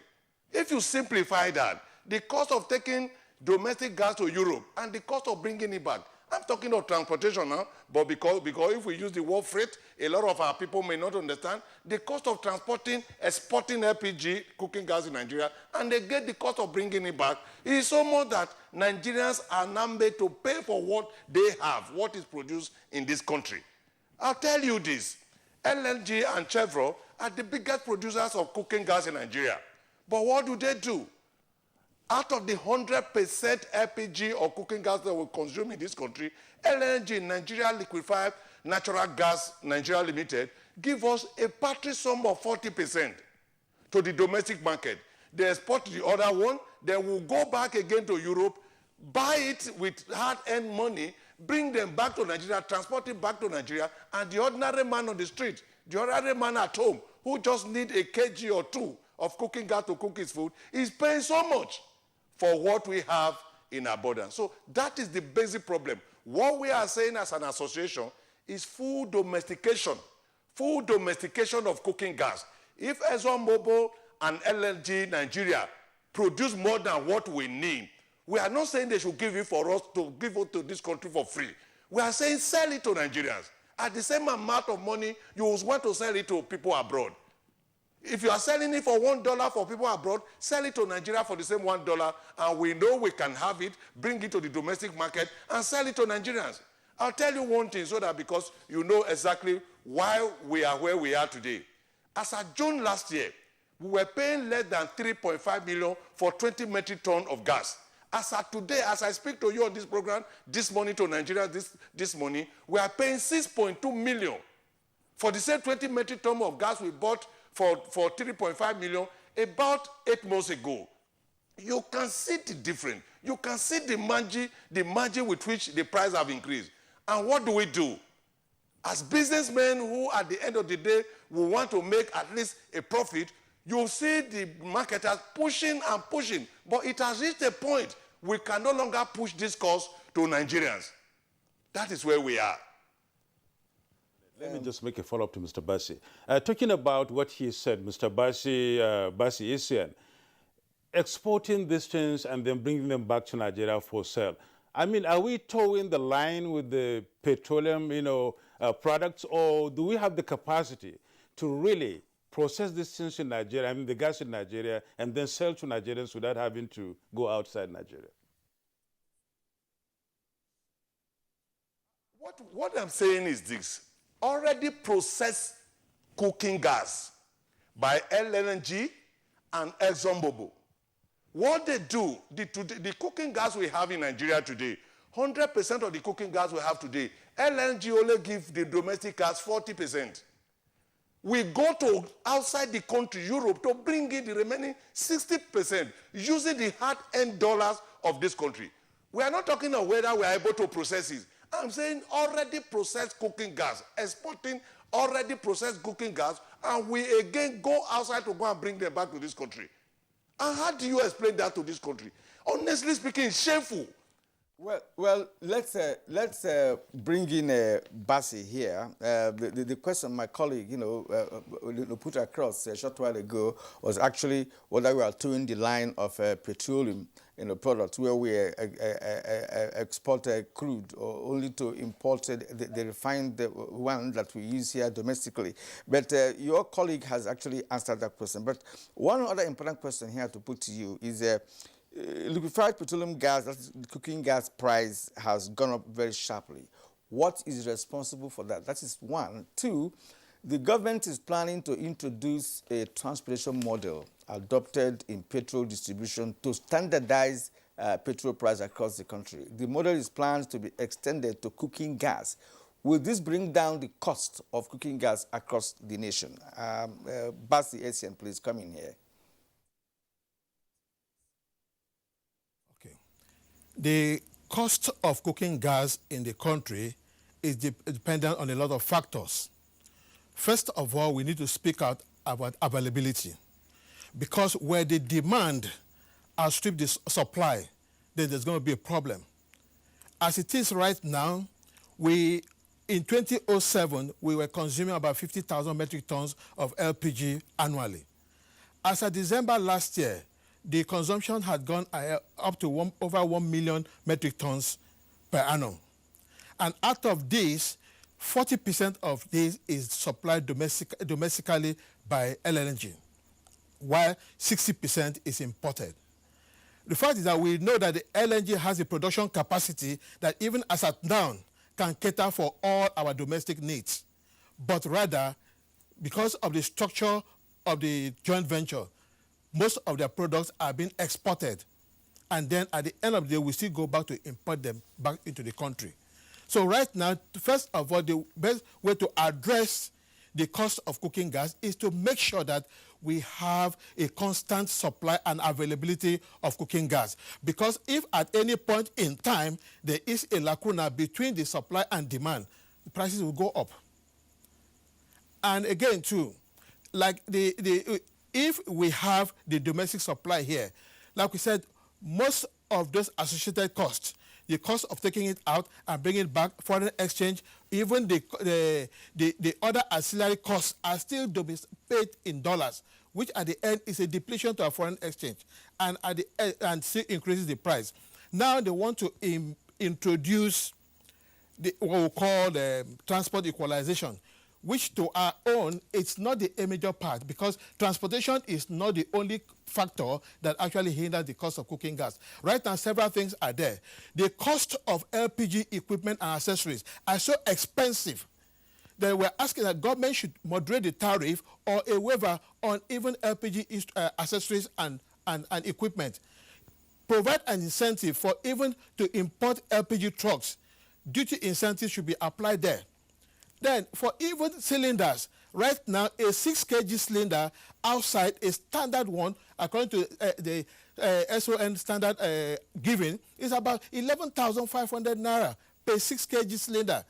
If you simplify that, the cost of taking domestic gas to Europe and the cost of bringing it back, I'm talking of transportation now, but because if we use the word freight, a lot of our people may not understand the cost of exporting LPG, cooking gas in Nigeria, and they get the cost of bringing it back. It is so much that Nigerians are now made to pay for what they have, what is produced in this country. I'll tell you this, LNG and Chevron are the biggest producers of cooking gas in Nigeria. But what do? Out of the 100% LPG or cooking gas that we consume in this country, LNG, Nigeria Liquefied Natural Gas Nigeria Limited, give us a paltry sum of 40% to the domestic market. They export the other one, they will go back again to Europe, buy it with hard-earned money, bring them back to Nigeria, transport it back to Nigeria, and the ordinary man on the street, the ordinary man at home, who just need a kg or two of cooking gas to cook his food, is paying so much for what we have in abundance. So that is the basic problem. What we are saying as an association is full domestication of cooking gas. If ExxonMobil and LNG Nigeria produce more than what we need, we are not saying they should give it for us to give it to this country for free. We are saying sell it to Nigerians. At the same amount of money, you will want to sell it to people abroad. If you are selling it for $1 for people abroad, sell it to Nigeria for the same $1, and we know we can have it, bring it to the domestic market, and sell it to Nigerians. I'll tell you one thing so that because you know exactly why we are where we are today. As of June last year, we were paying less than 3.5 million for 20 metric tons of gas. As of today, as I speak to you on this program, this morning to Nigeria, this morning, we are paying 6.2 million for the same 20 metric tons of gas we bought for 3.5 million about 8 months ago. You can see the difference. You can see the margin with which the price have increased. And what do? As businessmen who at the end of the day will want to make at least a profit, you see the marketers pushing and pushing. But it has reached a point we can no longer push this cost to Nigerians. That is where we are. Let me just make a follow-up to Mr. Bassi. Talking about what he said, Mr. Bassi Isian, exporting these things and then bringing them back to Nigeria for sale. I mean, are we towing the line with the petroleum, products, or do we have the capacity to really process these things in Nigeria, I mean the gas in Nigeria, and then sell to Nigerians without having to go outside Nigeria? What I'm saying is this. Already processed cooking gas by LNG and ExxonMobil. What they do, the cooking gas we have in Nigeria today, 100% of the cooking gas we have today, LNG only gives the domestic gas 40%. We go to outside the country, Europe, to bring in the remaining 60% using the hard-earned dollars of this country. We are not talking of whether we are able to process it. I'm saying already processed cooking gas, exporting already processed cooking gas, and we again go outside to go and bring them back to this country. And how do you explain that to this country? Honestly speaking, it's shameful. Well, let's bring in Bassi here. The question my colleague, put across a short while ago was actually whether we are towing the line of petroleum products where we export crude or only to import the refined one that we use here domestically. But your colleague has actually answered that question. But one other important question here to put to you is liquefied petroleum gas, that's the cooking gas price, has gone up very sharply. What is responsible for that? That is one. Two, the government is planning to introduce a transportation model adopted in petrol distribution to standardize petrol price across the country. The model is planned to be extended to cooking gas. Will this bring down the cost of cooking gas across the nation? Bassi Etienne, please come in here. The cost of cooking gas in the country is dependent on a lot of factors. First of all, we need to speak out about availability, because where the demand outstrips the supply, then there's going to be a problem. As it is right now, in 2007, we were consuming about 50,000 metric tons of LPG annually. As of December last year, the consumption had gone up to over 1 million metric tons per annum. And out of this, 40% of this is supplied domestically by LNG, while 60% is imported. The fact is that we know that the LNG has a production capacity that even as at now can cater for all our domestic needs. But rather, because of the structure of the joint venture, most of their products are being exported. And then at the end of the day, we still go back to import them back into the country. So right now, first of all, the best way to address the cost of cooking gas is to make sure that we have a constant supply and availability of cooking gas. Because if at any point in time there is a lacuna between the supply and demand, the prices will go up. And again, too, like if we have the domestic supply here, like we said, most of those associated costs, the cost of taking it out and bringing it back, foreign exchange, even the other ancillary costs are still paid in dollars, which at the end is a depletion to our foreign exchange, and at the end, and still increases the price. Now they want to introduce what we call transport equalization, which to our own, it's not the major part, because transportation is not the only factor that actually hinders the cost of cooking gas. Right now, several things are there. The cost of LPG equipment and accessories are so expensive that we're asking that government should moderate the tariff or a waiver on even LPG accessories and equipment. Provide an incentive for even to import LPG trucks. Duty incentives should be applied there. Then, for even cylinders, right now, a 6 kg cylinder outside, a standard one, according to the SON standard given, is about 11,500 naira per 6 kg cylinder.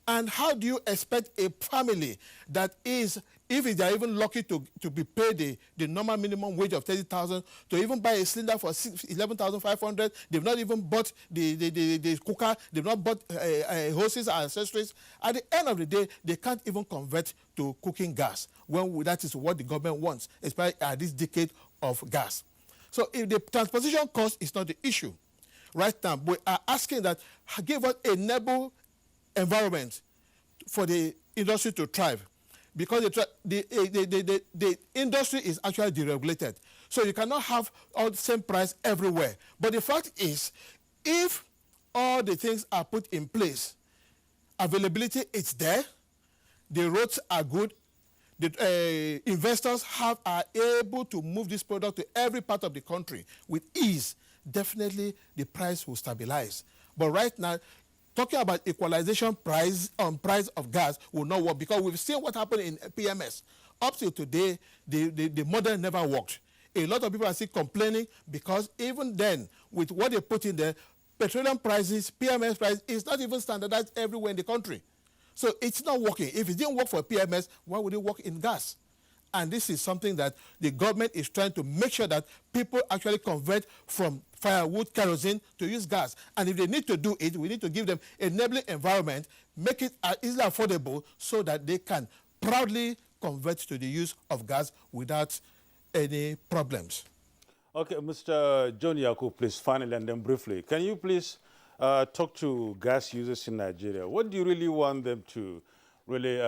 And how do you expect a family that is, if they are even lucky to be paid the normal minimum wage of 30,000, to even buy a cylinder for 11,500? They've not even bought the cooker, they've not bought hoses and accessories. At the end of the day, they can't even convert to cooking gas, when that is what the government wants, especially at this decade of gas. So if the transportation cost is not the issue, right now, we are asking that give us a enable environment for the industry to thrive, because the industry is actually deregulated. So you cannot have all the same price everywhere. But the fact is, if all the things are put in place, availability is there, the roads are good, the investors are able to move this product to every part of the country with ease, definitely the price will stabilize. But right now, talking about equalization price of gas will not work, because we've seen what happened in PMS. Up till today, the model never worked. A lot of people are still complaining, because even then, with what they put in there, petroleum prices, PMS price is not even standardized everywhere in the country. So it's not working. If it didn't work for PMS, why would it work in gas? And this is something that the government is trying to make sure that people actually convert from firewood, kerosene to use gas. And if they need to do it, we need to give them an enabling environment, make it easily affordable, so that they can proudly convert to the use of gas without any problems. Okay, Mr. John Yaku, please, finally, and then briefly, can you please talk to gas users in Nigeria? What do you really want them to really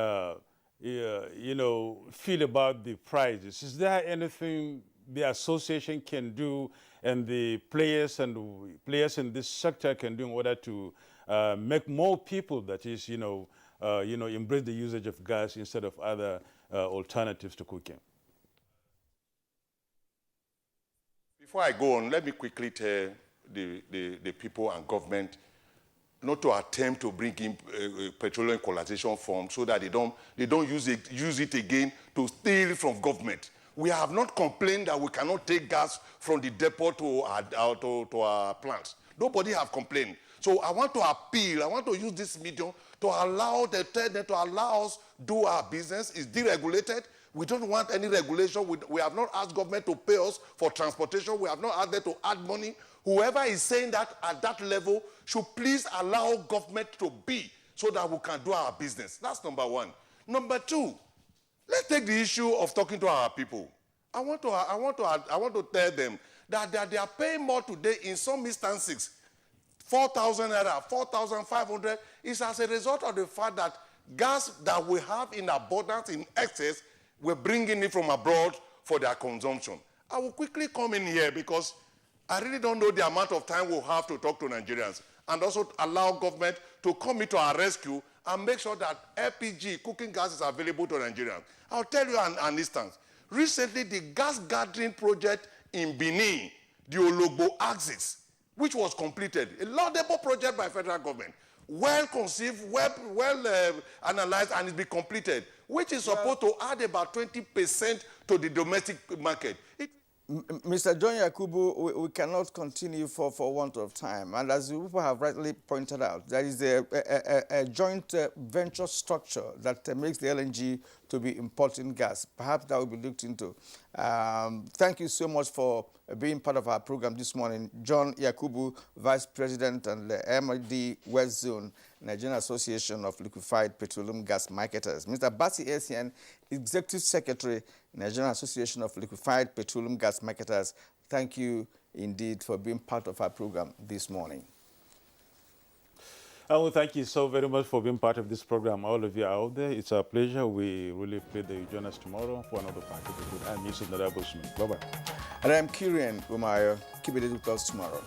feel about the prices? Is there anything the association can do and the players in this sector can do in order to make more people, that is, embrace the usage of gas instead of other alternatives to cooking? Before I go on, let me quickly tell the people and government not to attempt to bring in petroleum equalization fund, so that they don't use it again to steal from government. We have not complained that we cannot take gas from the depot to our plants. Nobody have complained. So I want to appeal, I want to use this medium to allow us do our business. It's deregulated. We don't want any regulation. We have not asked government to pay us for transportation. We have not asked them to add money. Whoever is saying that at that level should please allow government to be so that we can do our business. That's number one. Number two, let's take the issue of talking to our people. I want to tell them that they are paying more today in some instances. 4,000 naira, 4,500 is as a result of the fact that gas that we have in abundance, in excess, we're bringing it from abroad for their consumption. I will quickly come in here because I really don't know the amount of time we'll have to talk to Nigerians and also allow government to come into our rescue and make sure that LPG, cooking gas, is available to Nigerians. I'll tell you an instance. Recently, the gas gathering project in Benin, the Ologbo axis, which was completed, a laudable project by federal government, well conceived, well analyzed, and it's been completed, which is supposed to add about 20% to the domestic market. Mr. John Yakubu, we cannot continue for want of time. And as you people have rightly pointed out, there is a joint venture structure that makes the LNG to be importing gas. Perhaps that will be looked into. Thank you so much for being part of our program this morning. John Yakubu, Vice President and the MID West Zone, Nigerian Association of Liquefied Petroleum Gas Marketers. Mr. Basi Essien, Executive Secretary, Nigerian Association of Liquefied Petroleum Gas Marketers. Thank you indeed for being part of our program this morning. Well, thank you so very much for being part of this program, all of you out there. It's our pleasure. We really pray that you join us tomorrow for another part of the good. I'm Yusuf Nadabusman. Bye-bye. And I'm Kirian Umayo. Keep it with us tomorrow.